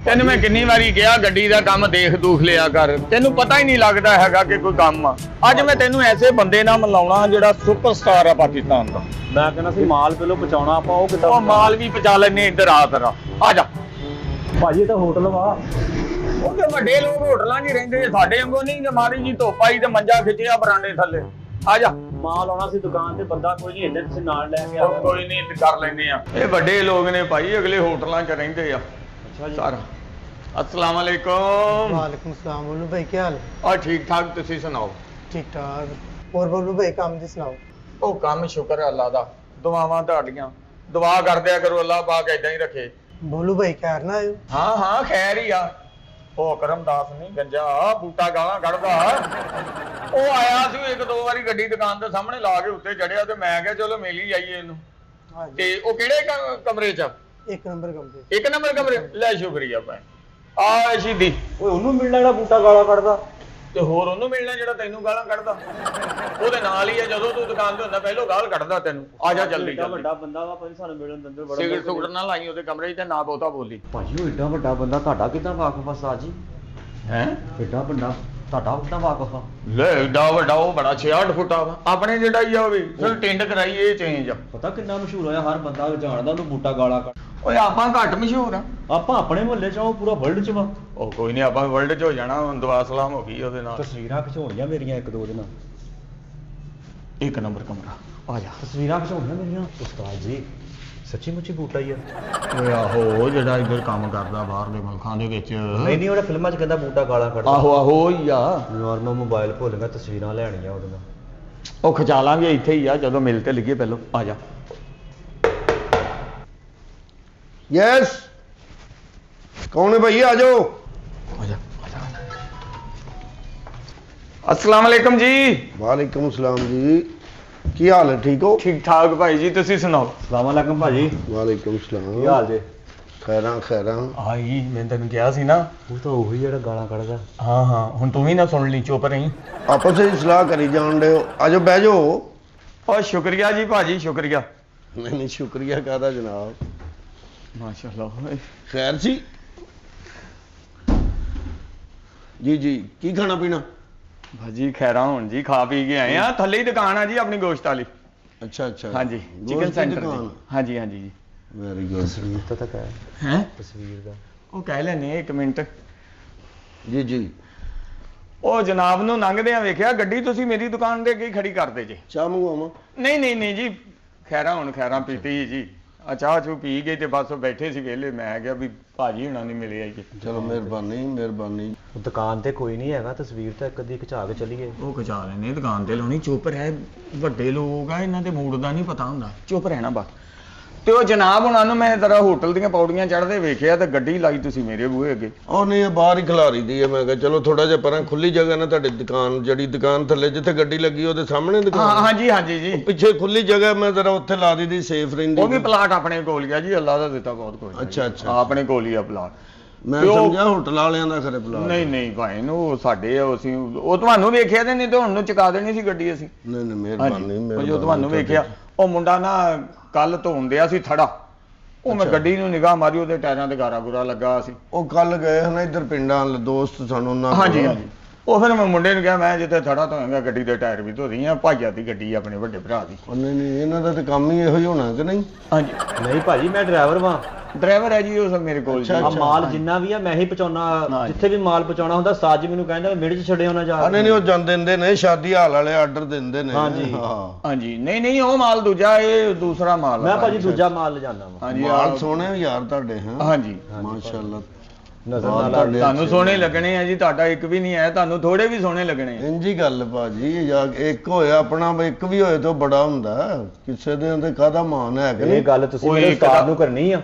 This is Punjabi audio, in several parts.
ਤੈਨੂੰ ਮੈਂ ਕਿੰਨੀ ਵਾਰੀ ਕਿਹਾ ਗੱਡੀ ਦਾ ਕੰਮ ਦੇਖ ਦੂਖ ਲਿਆ ਕਰ, ਤੈਨੂੰ ਪਤਾ ਹੀ ਨਹੀਂ ਲੱਗਦਾ ਹੈਗਾ ਕਿ ਕੋਈ ਕੰਮ ਆ। ਅੱਜ ਮੈਂ ਤੈਨੂੰ ਐਸੇ ਬੰਦੇ ਨਾਲ ਮਿਲਾਉਣਾ ਜਿਹੜਾ ਸੁਪਰਸਟਾਰ ਆ ਪਾਕਿਸਤਾਨ ਦਾ। ਮੈਂ ਕਹਿੰਦਾ ਸੀ ਮਾਲ ਪਹਿਲੋਂ ਪਹੁੰਚਾਉਣਾ ਆਪਾਂ, ਉਹ ਕਿੱਦਾਂ? ਉਹ ਮਾਲ ਵੀ ਪਹੁੰਚਾ ਲੈਨੇ ਇੱਧਰ ਆ ਤੇਰਾ, ਆ ਜਾ। ਭਾਜੀ ਇਹ ਤਾਂ ਹੋਟਲ ਵਾ। ਉਹ ਤੇ ਵੱਡੇ ਲੋਕ ਹੋਟਲਾਂ 'ਚ ਰਹਿੰਦੇ, ਸਾਡੇ ਵਾਂਗੂ ਨਹੀਂ ਕਿ ਮਾਰੀ ਜੀ ਧੁੱਪ ਆਈ ਤੇ ਮੰਜਾ ਖਿੱਚਿਆ ਬਰਾਂਡੇ ਥੱਲੇ। ਆ ਜਾ। ਮਾਲ ਆਉਣਾ ਸੀ ਦੁਕਾਨ ਤੇ, ਬੰਦਾ ਕੋਈ ਨਹੀਂ, ਇੱਧਰ ਤੁਸੀਂ ਨਾਲ ਲੈ ਕੇ ਉਹ ਕੋਈ ਨਹੀਂ ਕਰ ਲੈਂਦੇ ਆ। ਇਹ ਵੱਡੇ ਲੋਕ ਨੇ ਭਾਈ, ਅਗਲੇ ਹੋਟਲਾਂ 'ਚ ਰਹਿੰਦੇ ਆ। ਅੱਛਾ ਜੀ। ਸਾਰਾ अस्सलाम वालेकुम। वालेकुम सलाम। बोलू भाई क्या हाल है? और ठीक ठाक, तुसी सुनाओ? ठीक ठाक। और बोलू भाई काम दी सुनाओ? ਉਹ ਕੰਮ ਸ਼ੁਕਰ ਹੈ ਅੱਲਾ ਦਾ, ਦੁਆਵਾਂ ਤੁਹਾਡੀਆਂ। ਦੁਆ ਕਰਦਿਆ ਕਰੋ, ਅੱਲਾ ਪਾਕ ਏਦਾਂ ਹੀ ਰੱਖੇ। बोलू भाई खैर ना आयो? ਹਾਂ ਹਾਂ ਖੈਰ ਹੀ ਆ। ਉਹ ਕਰਮਦਾਸ ਨਹੀਂ ਗੰਜਾ ਬੂਟਾ ਗਾਲਾਂ ਕੱਢਦਾ। ਉਹ ਆਇਆ ਸੀ ਇੱਕ ਦੋ ਵਾਰੀ ਗੱਡੀ ਦੁਕਾਨ ਦੇ ਸਾਹਮਣੇ ਲਾ ਕੇ ਉੱਤੇ ਚੜਿਆ ਤੇ ਮੈਂ ਕਿਹਾ ਚਲੋ ਮਿਲ ਹੀ ਆਈਏ ਇਹਨੂੰ। हाँ जी। ਤੇ ਉਹ ਕਿਹੜੇ ਕਮਰੇ 'ਚ? एक नंबर कमरे। ਇੱਕ ਨੰਬਰ ਕਮਰੇ। ਲੈ ਸ਼ੁਕਰੀਆ ਭਾਈ। ਆ ਸ਼ੀਦੀ ਓਏ ਉਹਨੂੰ ਮਿਲਣਾ ਜਿਹੜਾ ਬੂਟਾ ਗਾਲਾਂ ਕੱਢਦਾ? ਤੇ ਹੋਰ ਉਹਨੂੰ ਮਿਲਣਾ ਜਿਹੜਾ ਤੈਨੂੰ ਗਾਲਾਂ ਕੱਢਦਾ? ਉਹਦੇ ਨਾਲ ਹੀ ਆ, ਜਦੋਂ ਤੂੰ ਦੁਕਾਨ ਤੇ ਹੁੰਦਾ ਪਹਿਲੋਂ ਗਾਲ ਕੱਢਦਾ ਤੈਨੂੰ। ਆ ਜਾ ਜਲਦੀ ਏਡਾ ਜਲਦੀ। ਵੱਡਾ ਬੰਦਾ ਵਾ, ਭਾਜੀ ਸਾਨੂੰ ਮਿਲਣ ਦਿੰਦੇ ਬੜਾ। ਸਿਗਰਟ ਸੁਗਰਟ ਨਾ ਲਾਈ ਉਹਦੇ ਕਮਰੇ 'ਚ ਤੇ ਨਾ ਬਹੁਤਾ ਬੋਲੀ। ਭਾਜੀ ਉਹ ਏਡਾ ਵੱਡਾ ਬੰਦਾ ਤੁਹਾਡਾ ਕਿੱਦਾਂ ਵਾਕਫ ਆ ਸਾਜੀ? ਹੈ ਏਡਾ ਵੱਡਾ ਤੁਹਾਡਾ ਕਿੱਦਾਂ ਵਾਕਫ ਆ? ਲੈ ਏਡਾ ਵੱਡਾ, ਉਹ ਬੜਾ 66 ਫੁੱਟਾ ਵਾ। ਆਪਣੇ ਜਿਹੜਾ ਹੀ ਆ ਉਹ ਵੀ ਫਿਰ ਟਿੰਡ ਕਰਾਈ ਇਹ ਚੇਂਜ ਆ। ਪਤਾ ਕਿੰਨਾ ਮਸ਼ਹੂਰ ਹੋਇਆ, ਹਰ ਬੰਦਾ ਜਾਣਦਾ ਉਹਨੂੰ ਬੂਟਾ ਗਾਲਾਂ ਕੱਢ। ਓਏ ਆਪਾਂ ਘੱਟ ਮਸ਼ਹੂਰ ਆ। ਆਪਾਂ ਆਪਣੇ ਮੁਹੱਲੇ 'ਚ, ਉਹ ਪੂਰਾ ਵਰਲਡ 'ਚ ਵਾ। ਉਹ ਕੋਈ ਨਹੀਂ, ਆਪਾਂ ਵਰਲਡ 'ਚ ਹੋ ਜਾਣਾ। ਦੁਆ ਸਲਾਮ ਹੋ ਗਈ ਉਹਦੇ ਨਾਲ। ਤਸਵੀਰਾਂ ਖਿਚਾਉਣੀਆਂ ਮੇਰੀਆਂ ਇੱਕ ਦੋ ਦਿਨ। ਇੱਕ ਨੰਬਰ ਕਮਰਾ, ਆ ਜਾ। ਤਸਵੀਰਾਂ ਖਿਚਾਉਣੀਆਂ ਮੇਰੀਆਂ। ਉਸਤਾਦ ਜੀ ਸੱਚੀ ਮੁੱਚੀ ਬੂਟਾ ਹੀ ਆ? ਓਏ ਆਹੋ, ਜਿਹੜਾ ਇੱਧਰ ਕੰਮ ਕਰਦਾ ਬਾਹਰਲੇ ਮੁਲਕਾਂ ਦੇ ਵਿੱਚ। ਨਹੀਂ ਉਹਨੇ ਫਿਲਮਾਂ 'ਚ ਕਹਿੰਦਾ ਬੂਟਾ ਗਾਲਾਂ ਕੱਢਦਾ। ਆਹੋ ਆਹੋ ਹੀ ਆ। ਯਾਰ ਮੈਂ ਮੋਬਾਈਲ ਭੁੱਲ ਗਿਆ, ਤਸਵੀਰਾਂ ਲੈਣੀਆਂ ਉਹਦੇ ਨਾਲ। ਉਹ ਖਿਚਾ ਲਾਂਗੇ ਇੱਥੇ ਹੀ ਆ, ਜਦੋਂ ਮਿਲ ਤੇ ਲਿਖੀਏ ਪਹਿਲੋਂ। ਆ ਜਾ। यस, कौन है भैया? आ जाओ। ਆ ਜਾ ਆ ਜਾ। अस्सलाम वालेकुम जी। वालेकुम सलाम जी, की हाल है? ठीक हो? ठीक ठाक भाई जी, ਤੁਸੀਂ ਸੁਣਾਓ? ਸਲਾਮ ਅਲੈਕਮ ਭਾਜੀ। वालेकुम सलाम। ਕੀ ਹਾਲ ਜੇ? खैरां खैरां। ਆਈ ਮੈਂ ਤੈਨੂੰ ਕਿਹਾ ਸੀ ਨਾ। ਉਹ ਤਾਂ ਉਹੀ ਜਿਹੜਾ ਗਾਲਾਂ ਕੱਢਦਾ। ਹਾਂ ਹਾਂ, ਹੁਣ ਤੂੰ ਵੀ ਨਾ ਸੁਣ ਲਈ, ਚੁੱਪ ਰਹੀ। आपस में सलाह करी जान रहे हो। आ जाओ, बह जाओ। ਉਹ ਸ਼ੁਕਰੀਆ ਜੀ ਭਾਜੀ, ਸ਼ੁਕਰੀਆ। नहीं नहीं, शुक्रिया कहता जनाब। ਮਾਸ਼ਾਅੱਲਾ। खैर सी जी जी, की खाना पीना? ਭਾਜੀ ਖੈਰਾਂ ਹੋਣ ਜੀ, ਖਾ ਪੀ ਕੇ ਆਏ ਆ। ਥੱਲੇ ਹੀ ਦੁਕਾਨ ਆ ਜੀ ਆਪਣੀ ਗੋਸ਼ਤ ਵਾਲੀ। अच्छा अच्छा। ਹਾਂਜੀ, गोश्त ਚਿਕਨ की ਸੈਂਟਰ दुकान? ਦੀ। ਹਾਂਜੀ ਹਾਂਜੀ ਜੀ। Very good. ਤਸਵੀਰ ਤਾਂ ਤੱਕ ਹੈ। ਹੈ ਤਸਵੀਰ ਦਾ ਉਹ ਕਹਿ ਲੈਨੇ ਇੱਕ ਮਿੰਟ। जी जी। ਉਹ ਜਨਾਬ ਨੂੰ ਲੰਘਦਿਆਂ ਵੇਖਿਆ ਗੱਡੀ ਤੁਸੀਂ ਮੇਰੀ ਦੁਕਾਨ ਦੇ ਅੱਗੇ ਹੀ ਖੜੀ ਕਰਦੇ ਜੇ। चाह मंगवावा? ਨਹੀਂ ਨਹੀਂ ਨਹੀਂ ਜੀ, ਖੈਰਾਂ ਹੁਣ ਖੈਰਾਂ ਪੀਤੀ ਜੀ। ਆ ਚਾਹ ਚੂ ਪੀ ਗਏ ਤੇ ਬਸ ਉਹ ਬੈਠੇ ਸੀ ਵਿਹਲੇ। ਮੈਂ ਕਿਹਾ ਵੀ ਭਾਜੀ ਹੁਣਾਂ ਨੇ ਮਿਲੇ ਆਈਏ। चलो मेहरबानी मेहरबानी। ਉਹ ਦੁਕਾਨ ਤੇ ਕੋਈ ਨਹੀਂ ਹੈਗਾ, ਤਸਵੀਰ ਤਾਂ ਇੱਕ ਅੱਧੀ ਖਿਚਾ ਕੇ ਚਲੀਏ। ਉਹ ਖਿਚਾ ਲੈਨੇ ਦੁਕਾਨ ਤੇ ਲਾਉਣੀ। ਚੁੱਪ ਰਹਿ, ਵੱਡੇ ਲੋਕ ਆ, ਇਹਨਾਂ ਦੇ ਮੂਡ ਦਾ ਨਹੀਂ ਪਤਾ ਹੁੰਦਾ। ਚੁੱਪ ਰਹਿਣਾ ਬਸ। ਤੇ ਉਹ ਜਨਾਬ ਹੁਣਾਂ ਨੂੰ ਮੈਂ ਜ਼ਰਾ ਹੋਟਲ ਦੀਆਂ ਪੌੜੀਆਂ ਚੜ੍ਹਦੇ ਵੇਖਿਆ ਤੇ ਗੱਡੀ ਲਾਈ ਤੁਸੀਂ ਮੇਰੇ ਬੂਹੇ ਅੱਗੇ। ਉਹ ਨਹੀਂ, ਬਾਹਰ ਹੀ ਖਿਲਾਰੀ ਦੀ ਹੈ। ਮੈਂ ਕਿਹਾ ਚਲੋ ਥੋੜਾ ਜਿਹਾ ਪਰਾਂ ਖੁੱਲੀ ਜਗ੍ਹਾ ਨਾ, ਤੁਹਾਡੀ ਦੁਕਾਨ ਜਿਹੜੀ ਦੁਕਾਨ ਥੱਲੇ ਜਿੱਥੇ ਗੱਡੀ ਲੱਗੀ ਉਹਦੇ ਸਾਹਮਣੇ ਹਾਂ ਦੁਕਾਨ। ਹਾਂਜੀ ਹਾਂਜੀ ਜੀ। ਪਿੱਛੇ ਖੁੱਲੀ ਜਗ੍ਹਾ, ਮੈਂ ਜ਼ਰਾ ਉੱਥੇ ਲਾ ਦਿੱਤੀ, ਸੇਫ ਰਹਿੰਦੀ। ਉਹ ਵੀ ਪਲਾਟ ਆਪਣੇ ਕੋਲ ਗਿਆ ਜੀ, ਅੱਲਾ ਦਾ ਦਿੱਤਾ ਬਹੁਤ ਕੁਝ। ਅੱਛਾ, ਅੱਛਾ। ਆਪਣੇ ਕੋਲ ਹੀ ਆ ਪਲਾਟ। ਮੈਂ ਤੇ ਉਹ- ਸਮਝਿਆ ਹੋਟਲ ਵਾਲਿਆਂ ਦਾ ਖਰੇ ਪਲਾਟ। ਨਹੀਂ ਨਹੀਂ ਭਾਈ ਨੂੰ, ਉਹ ਸਾਡੇ ਆ, ਅਸੀਂ ਉਹ ਤੁਹਾਨੂੰ ਵੇਖਿਆ ਤੇ ਨਹੀਂ ਤੇ ਹੁਣ ਨੂੰ ਚੁਕਾ ਦੇਣੀ ਸੀ ਗੱਡੀ ਅਸੀਂ। ਨਹੀਂ ਨਹੀਂ, ਹਾਂਜੀ, ਮਿਹਰਬਾਨੀ ਉਹ ਜੋ ਤੁਹਾਨੂੰ ਵੇਖਿਆ, ਉਹ ਮੁੰਡਾ ਨਾ ਕੱਲ ਧੋਣ ਦਿਆ ਸੀ ਥੜਾ। ਉਹ ਮੈਂ ਗੱਡੀ ਨੂੰ ਨਿਗਾਹ ਮਾਰੀ, ਉਹਦੇ ਟਾਇਰਾਂ ਤੇ ਗਾਰਾ ਗੁਰਾ ਲੱਗਾ ਸੀ। ਉਹ ਕੱਲ ਗਏ ਹਨ ਇੱਧਰ ਪਿੰਡਾਂ ਵਾਲੇ ਦੋਸਤ ਸਾਨੂੰ ਉਹਨਾਂ ਹਾਂਜੀ ਕੋਲ। ਹਾਂਜੀ। ਉਹ ਫਿਰ ਮੈਂ ਮੁੰਡੇ ਨੂੰ ਕਿਹਾ, ਮੈਂ ਜਿੱਥੇ ਥੜਾ ਧੋਏਗਾ ਗੱਡੀ ਦੇ ਟਾਇਰ ਵੀ ਧੋ ਰਹੀ ਆ। ਭਾਈਆ ਦੀ ਗੱਡੀ ਆ, ਆਪਣੇ ਵੱਡੇ ਭਰਾ ਦੀ। ਉਹ ਨਹੀਂ ਨਹੀਂ, ਇਹਨਾਂ ਦਾ ਤਾਂ ਕੰਮ ਹੀ ਇਹੋ ਹੀ ਹੋਣਾ ਕਿ ਨਹੀਂ? ਹਾਂਜੀ, ਨਹੀਂ ਭਾਜੀ ਮੈਂ ਡਰਾਈਵਰ ਵਾਂ। ਡਰਾਈਵਰ ਹੈ ਜੀ ਉਹ ਸਭ ਮੇਰੇ ਕੋਲ ਜੀ। ਅੱਛਾ, ਆ ਮਾਲ ਜਿੰਨਾ ਵੀ ਆ ਮੈਂ ਹੀ ਪਹੁੰਚਾਉਣਾ। ਹਾਂਜੀ। ਜਿੱਥੇ ਵੀ ਮਾਲ ਪਹੁੰਚਾਉਣਾ ਹੁੰਦਾ ਉਸਤਾਦ ਜੀ ਮੈਨੂੰ ਕਹਿੰਦਾ ਮਿੰਟ 'ਚ ਛੱਡਿਓ ਨਾ ਜਾ। ਨਹੀਂ ਨਹੀਂ, ਉਹ ਜਾਂਦੇ ਦਿੰਦੇ ਨੇ, ਸ਼ਾਦੀ ਹਾਲ ਵਾਲੇ ਆਰਡਰ ਦਿੰਦੇ ਨੇ। ਹਾਂਜੀ। ਹਾਂ। ਹਾਂਜੀ, ਨਹੀਂ ਨਹੀਂ, ਉਹ ਮਾਲ ਦੂਜਾ, ਇਹ ਦੂਸਰਾ ਮਾਲ ਆ ਮੈਂ ਭਾਜੀ ਦੂਜਾ ਮਾਲ ਲਿਜਾਣਾ ਵਾ। ਹਾਂਜੀ ਮਾਲ ਸੋਹਣੇ ਯਾਰ ਤੁਹਾਡੇ। ਹਾਂ ਹਾਂਜੀ। ਮਾਸ਼ਾਅੱਲਾ। ਨਜ਼ਰ ਮਾਲ ਨਾਲ ਤੁਹਾਡੇ ਤੁਹਾਨੂੰ ਅੱਛੇ ਸੋਹਣੇ ਨੇ। ਲੱਗਣੇ ਆ ਜੀ, ਤੁਹਾਡਾ ਇੱਕ ਵੀ ਨਹੀਂ ਹੈ, ਤੁਹਾਨੂੰ ਥੋੜੇ ਵੀ ਸੋਹਣੇ ਲੱਗਣੇ ਆ। ਇੰਜੀ ਗੱਲ ਭਾਜੀ, ਜਾਂ ਇੱਕ ਹੋਇਆ ਆਪਣਾ, ਇੱਕ ਵੀ ਹੋਏ ਤਾਂ ਬੜਾ ਹੁੰਦਾ। ਕਿਸੇ ਦੇ ਅੰਦਰ ਕਾਹਦਾ ਮਾਨ ਹੈ ਕਿ ਇਹ ਨਹੀਂ? ਗੱਲ ਤੁਸੀਂ ਉਹ ਮੇਰੇ ਇੱਕ ਉਸਤਾਦ ਦਾ- ਨੂੰ ਕਰਨੀ ਆ।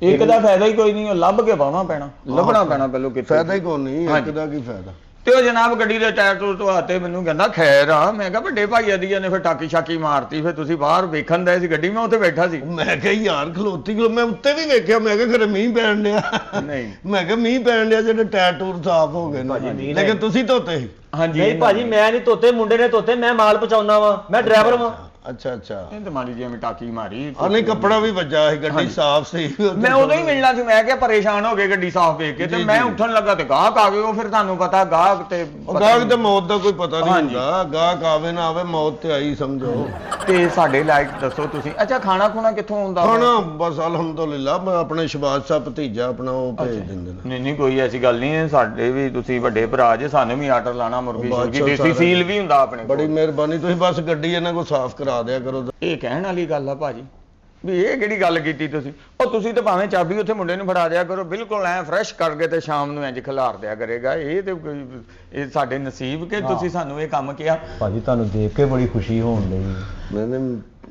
ਇੱਕ ਦਾ ਫਾਇਦਾ ਹੀ ਕੋਈ ਨਹੀਂ, ਉਹ ਲੱਭ ਕੇ ਪਾਉਣਾ ਪੈਣਾ, ਲੱਭਣਾ ਪੈਣਾ ਪਹਿਲੋਂ ਕਿੱਥੇ। ਫਾਇਦਾ ਹੀ ਕੋਈ ਨਹੀਂ, ਇੱਕ ਹਾਂਜੀ। ਦਾ ਕੀ ਫਾਇਦਾ? ਤੇ ਉਹ ਜਨਾਬ ਗੱਡੀ ਦੇ ਟਾਇਰ ਟੂਰ ਧਵਾਤੇ, ਮੈਨੂੰ ਕਹਿੰਦਾ ਖੈਰ ਆ। ਮੈਂ ਕਿਹਾ ਵੱਡੇ ਭਾਈਆ ਦੀ ਨੇ ਫਿਰ ਟਾਕੀ ਛਾਕੀ ਮਾਰਤੀ। ਫਿਰ ਤੁਸੀਂ ਬਾਹਰ ਵੇਖਣ ਦੇ ਸੀ ਗੱਡੀ, ਮੈਂ ਉੱਥੇ ਬੈਠਾ ਸੀ। ਮੈਂ ਕਿਹਾ ਯਾਰ ਖਲੋਤੀ ਖਲੋ, ਮੈਂ ਉੱਤੇ ਵੀ ਵੇਖਿਆ। ਮੈਂ ਕਿਹਾ ਖਰੇ ਮੀਂਹ ਪੈਣ ਡਿਆ। ਨਹੀਂ ਮੈਂ ਕਿਹਾ ਮੀਂਹ ਪੈਣ ਡਿਆ, ਜਿਹੜੇ ਟਾਇਰ ਟੂਰ ਸਾਫ਼ ਹੋ ਗਏ ਭਾਜੀ, ਨੇ। ਮੀਂਹ ਲੇਕਿਨ ਨਹੀਂ। ਤੁਸੀਂ ਧੋਤੇ ਸੀ। ਹਾਂਜੀ ਨਹੀਂ ਭਾਜੀ ਮੈਂ ਨਹੀਂ ਧੋਤੇ, ਮੁੰਡੇ ਨੇ ਧੋਤੇ। ਮੈਂ ਮਾਲ ਪਹੁੰਚਾਉਣਾ ਵਾ, ਮੈਂ ਡਰਾਈਵਰ ਵਾਂ। ਅੱਛਾ ਅੱਛਾ ਇਹ ਤੇ ਮਾਰੀ ਜਿਵੇਂ ਟਾਕੀ ਮਾਰੀ ਆ ਨਹੀਂ ਕੱਪੜਾ ਵੀ ਵੱਜਾ ਸੀ ਗੱਡੀ ਸਾਫ਼ ਸੀ ਮੈਂ ਉਦੋਂ ਹੀ ਮਿਲਣਾ ਸੀ ਮੈਂ ਕਿਹਾ ਪਰੇਸ਼ਾਨ ਹੋ ਗਏ ਗੱਡੀ ਸਾਫ਼ ਵੇਖ ਕੇ ਤੇ ਜੀ, ਮੈਂ ਜੀ। ਉੱਠਣ ਲੱਗਾ ਤੇ ਗਾਹਕ ਆ ਗਏ ਉਹ ਫਿਰ ਤੁਹਾਨੂੰ ਪਤਾ ਗਾਹਕ ਤੇ ਉਹ ਗਾਹਕ ਤੇ ਮੌਤ ਦਾ ਕੋਈ ਪਤਾ ਨਹੀਂ ਹਾਂਜੀ। ਹੁੰਦਾ ਗਾਹਕ ਆਵੇ ਨਾ ਆਵੇ ਮੌਤ ਤੇ ਆਈ ਸਮਝੋ ਤੇ ਸਾਡੇ ਲਾਇਕ ਦੱਸੋ ਤੁਸੀਂ ਅੱਛਾ ਖਾਣਾ ਖੁਣਾ ਕਿੱਥੋਂ ਆਉਂਦਾ ਵਾ? ਖਾਣਾ ਬਸ ਅਲਹਮਦੁਲਿਲਾ ਮੈਂ ਆਪਣੇ ਸ਼ਬਾਜ਼ ਸਾਹਿਬ ਭਤੀਜਾ ਆਪਣਾ ਉਹ ਭੇਜ ਦਿੰਦੇ ਨੇ ਨਹੀਂ ਨਹੀਂ ਕੋਈ ਐਸੀ ਗੱਲ ਨਹੀਂ ਹੈ ਸਾਡੇ ਵੀ ਤੁਸੀਂ ਵੱਡੇ ਭਰਾ ਜੇ ਸਾਨੂੰ ਵੀ ਆਰਡਰ ਲਾਣਾ ਮੁਰਗੀ ਉਹ ਸ਼ੁਰਗੀ ਬਾਦਸ਼ਾਹ ਦੇਸੀ ਸਾਰਾ- ਸੀਲ ਵੀ ਹੁੰਦਾ ਆਪਣੇ ਬੜੀ ਕੋਲ ਮਿਹਰਬਾਨੀ ਤੁਸੀਂ ਬਸ ਗੱਡੀ ਇਹਨਾਂ ਕੋਲ ਸਾਫ਼ ਕਰਾ ਦਿਆ ਕਰੋ ਇਹ ਕਹਿਣ ਵਾਲੀ ਗੱਲ ਆ ਭਾਜੀ ਵੀ ਇਹ ਕਿਹੜੀ ਗੱਲ ਕੀਤੀ ਤੁਸੀਂ ਉਹ ਤੁਸੀਂ ਤਾਂ ਭਾਵੇਂ ਚਾਬੀ ਉੱਥੇ ਮੁੰਡੇ ਨੂੰ ਫੜਾ ਦਿਆ ਕਰੋ ਬਿਲਕੁਲ ਐ ਫਰੈਸ਼ ਕਰਕੇ ਤੇ ਸ਼ਾਮ ਨੂੰ ਇੰਜ ਖਿਲਾਰ ਦਿਆ ਕਰੇਗਾ ਇਹ ਤੇ ਇਹ ਸਾਡੇ ਨਸੀਬ ਕਿ ਤੁਸੀਂ ਸਾਨੂੰ ਇਹ ਕੰਮ ਕਿਹਾ ਭਾਜੀ ਤੁਹਾਨੂੰ ਦੇਖ ਕੇ ਬੜੀ ਖੁਸ਼ੀ ਹੋਣ ਲਈ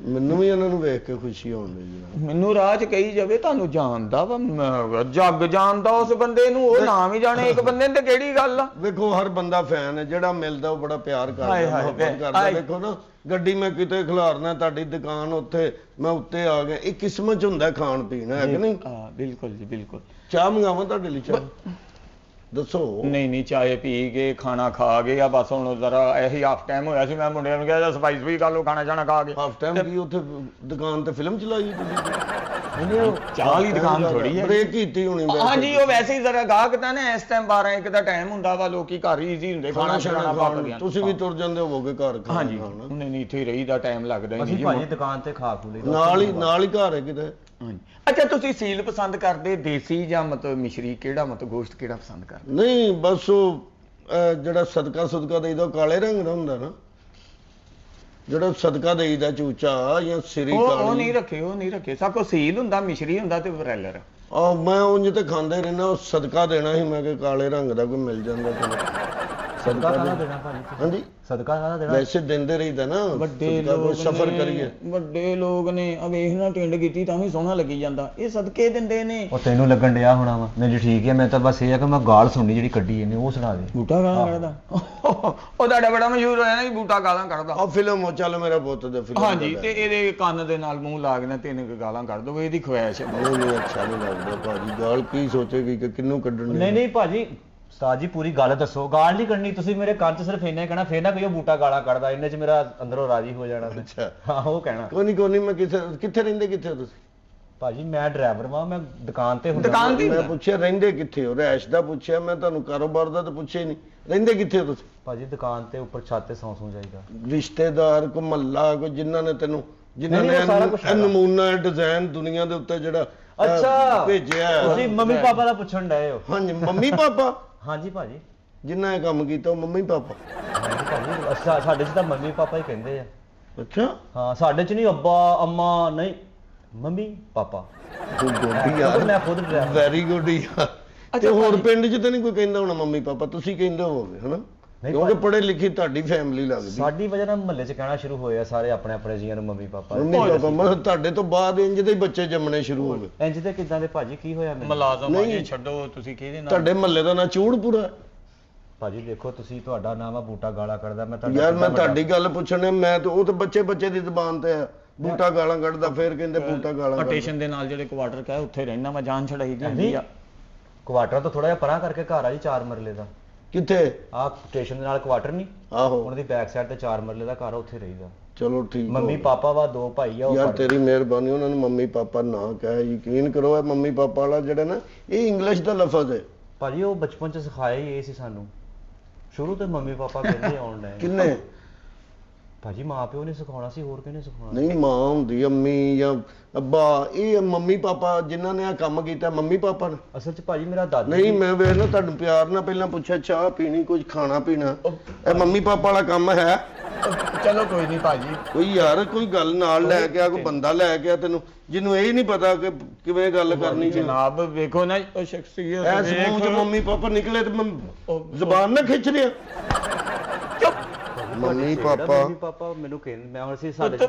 ਮੈਨੂੰ ਵੀ ਇਹਨਾਂ ਨੂੰ ਵੇਖ ਕੇ ਖੁਸ਼ੀ ਹੋਣ ਲੱਗੀ ਮੈਨੂੰ ਰਾਹ 'ਚ ਕਹੀ ਜਾਵੇ ਤੁਹਾਨੂੰ ਜਾਣਦਾ ਵਾ ਜੱਗ ਜਾਣਦਾ ਉਸ ਬੰਦੇ ਨੂੰ ਉਹ ਨਾਮ ਹੀ ਜਾਣੇ ਇੱਕ ਬੰਦੇ ਨੇ ਤੇ ਕਿਹੜੀ ਗੱਲ ਆ ਵੇਖੋ ਹਰ ਬੰਦਾ ਫੈਨ ਹੈ ਜਿਹੜਾ ਮਿਲਦਾ ਉਹ ਬੜਾ ਪਿਆਰ ਹਾਏ ਕਰਦਾ ਹਾਏ ਮੁਹੱਬਤ ਕਰਦਾ ਹਾਏ। ਵੇਖੋ ਨਾ ਗੱਡੀ ਮੈਂ ਕਿਤੇ ਖਿਲਾਰਨਾ ਤੁਹਾਡੀ ਦੁਕਾਨ ਉੱਥੇ ਮੈਂ ਉੱਤੇ ਆ ਗਿਆ ਇਹ ਕਿਸਮਤ ਚ ਹੁੰਦਾ ਖਾਣ ਪੀਣ ਹੈ ਕਿ ਨਹੀਂ ਹਾਂ ਬਿਲਕੁਲ ਜੀ ਬਿਲਕੁਲ ਚਾਹ ਮੰਗਾਵਾਂ ਤੁਹਾਡੇ ਲਈ ਚਾਹ ਦੱਸੋ ਨਹੀਂ ਨਹੀਂ ਚਾਏ ਪੀ ਕੇ ਖਾਣਾ ਖਾ ਗਏ ਆ ਬਸ ਹੁਣ ਜ਼ਰਾ ਇਹੀ ਹਾਫ ਟਾਈਮ ਹੋਇਆ ਸੀ ਮੈਂ ਮੁੰਡਿਆਂ ਨੂੰ ਕਿਹਾ ਸਪਾਈਸ ਵੀ ਕਰ ਲਓ ਖਾਣਾ ਚਾਣਾ ਖਾ ਕੇ ਹਾਫ ਟਾਈਮ ਕੀ ਉੱਥੇ ਦੁਕਾਨ ਤੇ ਫਿਲਮ ਚਲਾਈ ਤੁਸੀਂ ਚਾਹ ਵਾਲੀ ਦੁਕਾਨ ਥੋੜੀ ਹੈ ਬ੍ਰੇਕ ਕੀਤੀ ਹੋਣੀ ਵੈਸੇ। ਹਾਂਜੀ ਉਹ ਵੈਸੇ ਹੀ ਜ਼ਰਾ ਗਾਹਕ ਤਾਂ ਨਾ ਇਸ ਟਾਈਮ 12 1 ਦਾ ਟਾਈਮ ਹੁੰਦਾ ਵਾ ਲੋਕੀ ਘਰ ਹੀ ਈਜ਼ੀ ਹੁੰਦੇ ਖਾਣਾ ਖਾਣਾ ਛਾਣਾ ਛਾਣਾ ਪੱਕ ਖਾਣ ਗਿਆ ਤੁਸੀਂ ਵੀ ਤੁਰ ਜਾਂਦੇ ਹੋਵੋਗੇ ਘਰ ਖਾਣਾ ਹਾਂਜੀ ਖਾਣਾ। ਨਹੀਂ ਨਹੀਂ ਇੱਥੇ ਰਹੀ ਦਾ ਟਾਈਮ ਲੱਗਦਾ ਹੀ ਅਸੀਂ ਨਹੀਂ ਭਾਜੀ ਜੀ ਦੁਕਾਨ ਤੇ ਖਾ ਖੂ ਲਈ ਨਾਲ ਹੀ ਘਰ ਹੈ ਕਿਤੇ ਹਾਂਜੀ ਅੱਛਾ ਤੁਸੀਂ ਸੀਲ ਪਸੰਦ ਕਰਦੇ ਦੇਸੀ ਜਾਂ ਮਤਲਬ ਮਿਸ਼ਰੀ ਕਿਹੜਾ ਮਤਲਬ ਗੋਸ਼ਤ ਕਿਹੜਾ ਪਸੰਦ ਕਰਦੇ ਨਹੀਂ ਬਸ ਉਹ ਜਿਹੜਾ ਸਦਕਾ ਸੁਦਕਾ ਦੇਈਦਾ ਉਹ ਕਾਲੇ ਰੰਗ ਦਾ ਹੁੰਦਾ ਨਾ ਜਿਹੜਾ ਸਦਕਾ ਦੇਈਦਾ ਚੂਚਾ ਜਾਂ ਸਿਰੀ ਉਹ ਕਾਲੀ ਨਹੀਂ ਰੱਖੇ ਸਭ ਕੋ ਸੀਲ ਹੁੰਦਾ ਮਿਸ਼ਰੀ ਹੁੰਦਾ ਤੇ ਬਰੈਲਰ ਆ ਮੈਂ ਉਂਝ ਤੇ ਖਾਂਦੇ ਰਹਿਣਾ ਉਹ ਸਦਕਾ ਦੇਣਾ ਸੀ ਮੈਂ ਕਿ ਕਾਲੇ ਰੰਗ ਦਾ ਕੋਈ ਮਿਲ ਜਾਂਦਾ ਚਲੋ ਸਦਕਾ ਦੇ- ਕਾਹਦਾ ਦੇਣਾ ਭਾਜੀ ਹਾਂਜੀ ਸਦਕਾ ਕਾਹਦਾ ਦੇਣਾ ਵੈਸੇ ਦਿੰਦੇ ਰਹੀਦਾ ਨਾ ਵੱਡੇ ਸਦਕਾ ਕੋਈ ਲੋਕ ਸਫਰ ਨੇ, ਕਰੀਏ ਵੱਡੇ ਲੋਕ ਨੇ ਆ ਵੇਖ ਨਾ ਟਿੰਡ ਕੀਤੀ ਤਾਂ ਵੀ ਸੋਹਣਾ ਲੱਗੀ ਜਾਂਦਾ ਇਹ ਸਦਕੇ ਦਿੰਦੇ ਨੇ ਉਹ ਤੈਨੂੰ ਲੱਗਣ ਡਿਆ ਹੋਣਾ ਵਾ ਨਹੀਂ ਜੀ ਠੀਕ ਹੈ ਮੈਂ ਤਾਂ ਬਸ ਇਹ ਆ ਕਿ ਮੈਂ ਗਾਲ ਸੁਣਨੀ ਜਿਹੜੀ ਕੱਢੀ ਇਹਨੇ ਉਹ ਸੁਣਾ ਦੇ ਬੂਟਾ ਗਾਲਾਂ ਕੱਢਦਾ ਉਹ ਤੁਹਾਡਾ ਬੜਾ ਮਸ਼ਹੂਰ ਹੋਇਆ ਨਾ ਵੀ ਬੂਟਾ ਗਾਲਾਂ ਕੱਢਦਾ ਆ ਫਿਲਮ ਉਹ ਚੱਲ ਮੇਰਾ ਪੁੱਤ ਦੇ ਫਿਲਮ ਹਾਂਜੀ ਤੇ ਇਹਦੇ ਕੰਨ ਦੇ ਨਾਲ ਮੂੰਹ ਲਾ ਕੇ ਨਾ ਤਿੰਨ ਕੁ ਗਾਲਾਂ ਕੱਢ ਦੋਗੇ ਇਹਦੀ ਖੁਆਇਸ਼ ਹੈ ਨਹੀਂ ਅੱਛਾ ਨਹੀਂ ਲੱਗਦਾ ਭਾਜੀ ਗਾਲ ਕੀ ਸੋਚੇਗੀ ਕਿ ਕਿੰਨੂੰ ਕੱਢਣੀ ਨਹੀਂ ਨਹੀਂ ਭਾਜੀ ਉਸਤਾਦ ਜੀ ਪੂਰੀ ਗੱਲ ਦੱਸੋ ਗਾਲ ਨਹੀਂ ਕੱਢਣੀ ਤੁਸੀਂ ਮੇਰੇ ਕੰਨ 'ਚ ਸਿਰਫ ਇੰਨਾ ਹੀ ਕਹਿਣਾ ਫੇਰ ਨਾ ਕੋਈ ਬੂਟਾ ਗਾਲਾਂ ਕੱਢਦਾ ਇੰਨੇ 'ਚ ਮੇਰਾ ਅੰਦਰੋਂ ਰਾਜੀ ਹੋ ਜਾਣਾ ਫਿਰ। ਅੱਛਾ ਹਾਂ ਉਹ ਕਹਿਣਾ ਕੋਈ ਨਹੀਂ ਮੈਂ ਕਿੱਥੇ ਰਹਿੰਦੇ ਕਿੱਥੇ ਹੋ ਤੁਸੀਂ ਭਾਜੀ ਮੈਂ ਡਰਾਈਵਰ ਵਾਂ ਮੈਂ ਦੁਕਾਨ ਤੇ ਹੁੰਦਾ ਦੁਕਾਨ ਤੇ ਮੈਂ ਹੁੰਦਾ। ਪੁੱਛਿਆ ਰਹਿੰਦੇ ਕਿੱਥੇ ਹੋ ਰੈਸ਼ ਦਾ ਪੁੱਛਿਆ ਮੈਂ ਤੁਹਾਨੂੰ ਕਾਰੋਬਾਰ ਦਾ ਤਾਂ ਪੁੱਛਿਆ ਹੀ ਨਹੀਂ ਰਹਿੰਦੇ ਕਿੱਥੇ ਹੋ ਤੁਸੀਂ ਭਾਜੀ ਦੁਕਾਨ ਤੇ ਉੱਪਰ ਛੱਤ ਤੇ ਸੌਂ ਜਾਈਦਾ ਰਿਸ਼ਤੇਦਾਰ ਕੋ ਮਹੱਲਾ ਕੋ ਜਿਨ੍ਹਾਂ ਨੇ ਤੈਨੂੰ ਜਿਨ੍ਹਾਂ ਨਹੀਂ, ਨੇ ਉਹ ਸਾਰਾ ਕੁਛ ਇਹ ਹੈਗਾ। ਨਮੂਨਾ ਡਿਜ਼ਾਈਨ ਦੁਨੀਆ ਦੇ ਉੱਤੇ ਜਿਹੜਾ ਅੱਛਾ ਭੇਜਿਆ ਹੈ। ਤੁਸੀਂ ਮੰਮੀ ਪਾਪਾ ਦਾ ਪੁੱਛਣ ਡਏ ਹੋ ਹਾਂਜੀ ਮੰਮੀ ਪਾਪਾ ਹਾਂਜੀ ਭਾਜੀ ਜਿਨ੍ਹਾਂ ਇਹ ਕੰਮ ਕੀਤਾ ਉਹ ਮੰਮੀ ਪਾਪਾ ਹਾਂਜੀ ਭਾਜੀ ਸਾਡੇ 'ਚ ਤਾਂ ਮੰਮੀ ਪਾਪਾ ਹੀ ਕਹਿੰਦੇ ਆ ਅੱਛਾ ਹਾਂ ਸਾਡੇ 'ਚ ਨਹੀਂ ਅੱਬਾ ਅੰਮਾ ਨਹੀਂ ਮੰਮੀ ਪਾਪਾ ਗੁੱਡ ਕਿਉਂਕਿ ਯਾਰ ਮੈਂ ਖੁਦ ਡਰਾਈਵਰ ਵੈਰੀ ਗੁੱਡ ਯਾਰ ਤੇ ਹੋਰ ਪਿੰਡ 'ਚ ਤਾਂ ਨਹੀਂ ਕੋਈ ਕਹਿੰਦਾ ਹੋਣਾ ਮੰਮੀ ਪਾਪਾ ਤੁਸੀਂ ਕਹਿੰਦੇ ਹੋਵੋਗੇ ਹਨਾ ਨਹੀਂ ਕਿਉਂਕਿ ਪੜ੍ਹੇ ਲਿਖੀ ਤੁਹਾਡੀ ਫੈਮਿਲੀ ਲੱਗਦੀ ਸਾਡੀ ਵਜ੍ਹਾ ਨਾਲ ਮਹੱਲੇ 'ਚ ਕਹਿਣਾ ਸ਼ੁਰੂ ਹੋਏ ਆ ਸਾਰੇ ਆਪਣੇ ਆਪਣੇ ਜੀਆਂ ਨੂੰ ਮੰਮੀ ਪਾਪਾ ਮੰਮੀ ਪਾਪਾ ਮਤਲਬ ਤੁਹਾਡੇ ਤੋਂ ਬਾਅਦ ਇੰਜ ਦੇ ਹੀ ਬੱਚੇ ਜੰਮਣੇ ਸ਼ੁਰੂ ਹੋ ਗਏ ਇੰਜ ਤੇ ਕਿਦਾਂ ਦੇ ਭਾਜੀ ਕੀ ਹੋਇਆ ਮੈਨੂੰ ਮੁਲਾਜ਼ਮ ਨਹੀਂ। ਆਗੇ ਛੱਡੋ ਤੁਸੀਂ ਕਿਹਦੇ ਨਾਲ ਤੁਹਾਡੇ ਮਹੱਲੇ ਦਾ ਨਾਂ ਚੂੜਪੁਰਾ ਭਾਜੀ ਦੇਖੋ ਤੁਸੀਂ ਤੁਹਾਡਾ ਨਾਮ ਆ ਬੂਟਾ ਗਾਲਾਂ ਕੱਢਦਾ ਮੈਂ ਤੁਹਾਡਾ ਯਾਰ ਮੈਂ ਕਿੱਦਾਂ ਤੁਹਾਡੀ ਗੱਲ ਪੁੱਛਣੇ ਮੈਂ ਤੇ ਉਹ ਤੇ ਬੱਚੇ ਦੀ ਜ਼ੁਬਾਨ ਤੇ ਆ ਬੂਟਾ ਗਾਲਾਂ ਕੱਢਦਾ ਫੇਰ ਕਹਿੰਦੇ ਬੂਟਾ ਗਾਲਾਂ ਕੱਢਦਾ ਸਟੇਸ਼ਨ ਦੇ ਨਾਲ ਜਿਹੜੇ ਕੁਆਟਰ ਕਹੇ ਉੱਥੇ ਰਹਿਣਾ ਮੈਂ ਜਾਨ ਛੜਾਈ ਦੀ ਹੁੰਦੀ ਆ ਕੁਆਟਰ ਤੋਂ ਥੋੜਾ ਜਿਹਾ ਪਰਾਂ ਕਰਕੇ ਘਰ ਆ ਜੀ 4 ਮਰਲੇ ਦਾ ਕਿੱਥੇ ਆਹ ਸਟੇਸ਼ਨ ਦੇ ਨਾਲ ਕੁਆਟਰ ਨਹੀਂ ਆਹੋ ਉਹਨਾਂ ਦੀ ਬੈਕ ਸਾਈਡ ਤੇ 4 ਮਰਲੇ ਦਾ ਘਰ ਆ ਉੱਥੇ ਰਹੀਦਾ ਚਲੋ ਠੀਕ ਹੋ ਮੰਮੀ ਗਿਆ। ਪਾਪਾ ਵਾ 2 ਭਾਈ ਆ ਉਹ ਯਾਰ ਪੜ੍ਹਦੇ। ਤੇਰੀ ਮਿਹਰਬਾਨੀ ਉਹਨਾਂ ਨੂੰ ਮੰਮੀ ਪਾਪਾ ਨਾ ਕਹੇ ਯਕੀਨ ਕਰੋ ਇਹ ਮੰਮੀ ਪਾਪਾ ਵਾਲਾ ਜਿਹੜਾ ਨਾ ਇਹ ਇੰਗਲਿਸ਼ ਦਾ ਲਫ਼ਜ਼ ਹੈ ਭਾਜੀ ਉਹ ਬਚਪਨ ਚ ਸਿਖਾਇਆ ਹੀ ਇਹ ਸੀ ਸਾਨੂੰ ਸ਼ੁਰੂ ਤੋਂ ਮੰਮੀ ਪਾਪਾ ਕਹਿੰਦੇ ਆਉਣ ਡਏ ਕਿੰਨੇ ਭਾਜੀ ਮਾਂ ਪਿਓ ਨੇ ਸਿਖਾਉਣਾ ਸੀ ਹੋਰ ਕਿਹਨੇ ਸਿਖਾਉਣਾ ਨਹੀਂ ਮਾਂ ਹੁੰਦੀ ਅੰਮੀ ਜਾਂ ਅੱਬਾ ਇਹ ਮੰਮੀ ਪਾਪਾ ਜਿਨ੍ਹਾਂ ਨੇ ਆ ਕੰਮ ਕੀਤਾ ਮੰਮੀ ਪਾਪਾ ਨੇ ਅਸਲ ਚ ਭਾਜੀ ਮੇਰਾ ਦਾਦੀ ਨਹੀਂ ਮੈਂ ਵੇਖ ਨਾ ਤੁਹਾਨੂੰ ਪਿਆਰ ਨਾਲ ਪਹਿਲਾਂ ਪੁੱਛਿਆ ਚਾਹ ਪੀਣੀ ਕੁਝ ਖਾਣਾ ਪੀਣਾ ਇਹ ਮੰਮੀ ਪਾਪਾ ਵਾਲਾ ਕੰਮ ਹੈ ਚਲੋ ਕੋਈ ਨਹੀਂ ਭਾਜੀ ਕੋਈ ਯਾਰ ਕੋਈ ਗੱਲ ਨਾਲ ਲੈ ਕੇ ਆ ਕੋਈ ਬੰਦਾ ਲੈ ਕੇ ਆ ਤੈਨੂੰ ਜਿਹਨੂੰ ਇਹ ਨਹੀਂ ਪਤਾ ਕਿ ਕਿਵੇਂ ਗੱਲ ਕਰਨੀ ਜੀ ਜਨਾਬ ਵੇਖੋ ਨਾ ਉਹ ਸ਼ਖਸੀਅਤ ਐਸ ਮੂੰਹ ਚ ਮੰਮੀ ਪਾਪਾ ਨਿਕਲੇ ਤੇ ਮੈਂ ਜ਼ਬਾਨ ਨਾ ਖਿੱਚ ਰਿਹਾ ਮੰਮੀ ਪਾਪਾ ਮੰਮੀ ਪਾਪਾ ਮੈਨੂੰ ਕਹਿੰਦੇ ਮੈਂ ਹੁਣ ਸੀ ਸਾਡੇ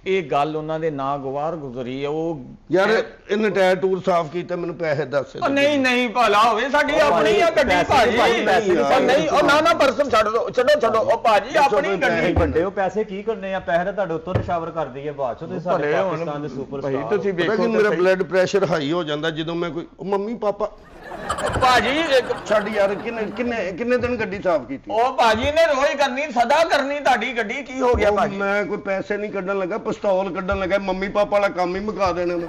ਇਹ ਗੱਲ ਉਹਨਾਂ ਦੇ ਨਾਂ ਗਵਾਰ ਗੁਜ਼ਰੀ ਹੈ ਉਹ ਯਾਰ ਇਹਨੇ ਟਾਇਰ ਟੂਰ ਸਾਫ਼ ਕੀਤਾ ਮੈਨੂੰ ਪੈਸੇ ਦੱਸ ਉਹ ਨਹੀਂ ਭਲਾ ਹੋਵੇ ਸਾਡੀ ਆਪਣੀ ਆ ਗੱਡੀ ਭਾਜੀ ਉਹ ਨਹੀਂ ਉਹ ਨਾ ਪਰਸਨ ਛੱਡ ਦੋ ਛੱਡੋ ਉਹ ਭਾਜੀ ਆਪਣੀ ਗੱਡੀ ਵੱਡੇ ਉਹ ਪੈਸੇ ਕੀ ਕਰਨੇ ਆ ਪੈਸੇ ਤਾਂ ਤੁਹਾਡੇ ਉੱਤੋਂ ਨਿਸ਼ਾਵਰ ਕਰਦੀ ਹੈ ਬਾਅਦ ਚੋਂ ਤੁਸੀਂ ਸਾਡੇ ਭਲੇ ਹੁਣ ਪਾਕਿਸਤਾਨ ਦੇ ਭਾਈ ਸੁਪਰਸਟਾਰ ਤੁਸੀਂ ਪਤਾ ਵੇਖੋ ਕਿ ਮੇਰਾ ਬਲੱਡ ਪ੍ਰੈਸ਼ਰ ਹਾਈ ਹੋ ਜਾਂਦਾ ਜਦੋਂ ਮੈਂ ਕੋਈ ਉਹ ਮੰਮੀ ਪਾਪਾ ਭਾਜੀ ਛੱਡ ਯਾਰ, ਕਿੰਨੇ ਦਿਨ ਗੱਡੀ ਸਾਫ਼ ਕੀਤੀ? ਉਹ ਭਾਜੀ ਨੇ ਰੋਜ਼ ਕਰਨੀ, ਸਦਾ ਕਰਨੀ ਤੁਹਾਡੀ ਗੱਡੀ, ਕੀ ਹੋ ਗਿਆ ਉਹ ਭਾਜੀ? ਮੈਂ ਕੋਈ ਪੈਸੇ ਨਹੀਂ ਕੱਢਣ ਲੱਗਾ, ਪਿਸਤੌਲ ਕੱਢਣ ਲੱਗਾ, ਮੰਮੀ ਪਾਪਾ ਵਾਲਾ ਕੰਮ ਹੀ ਮੁਕਾ ਦੇਣਾ ਮੈਂ।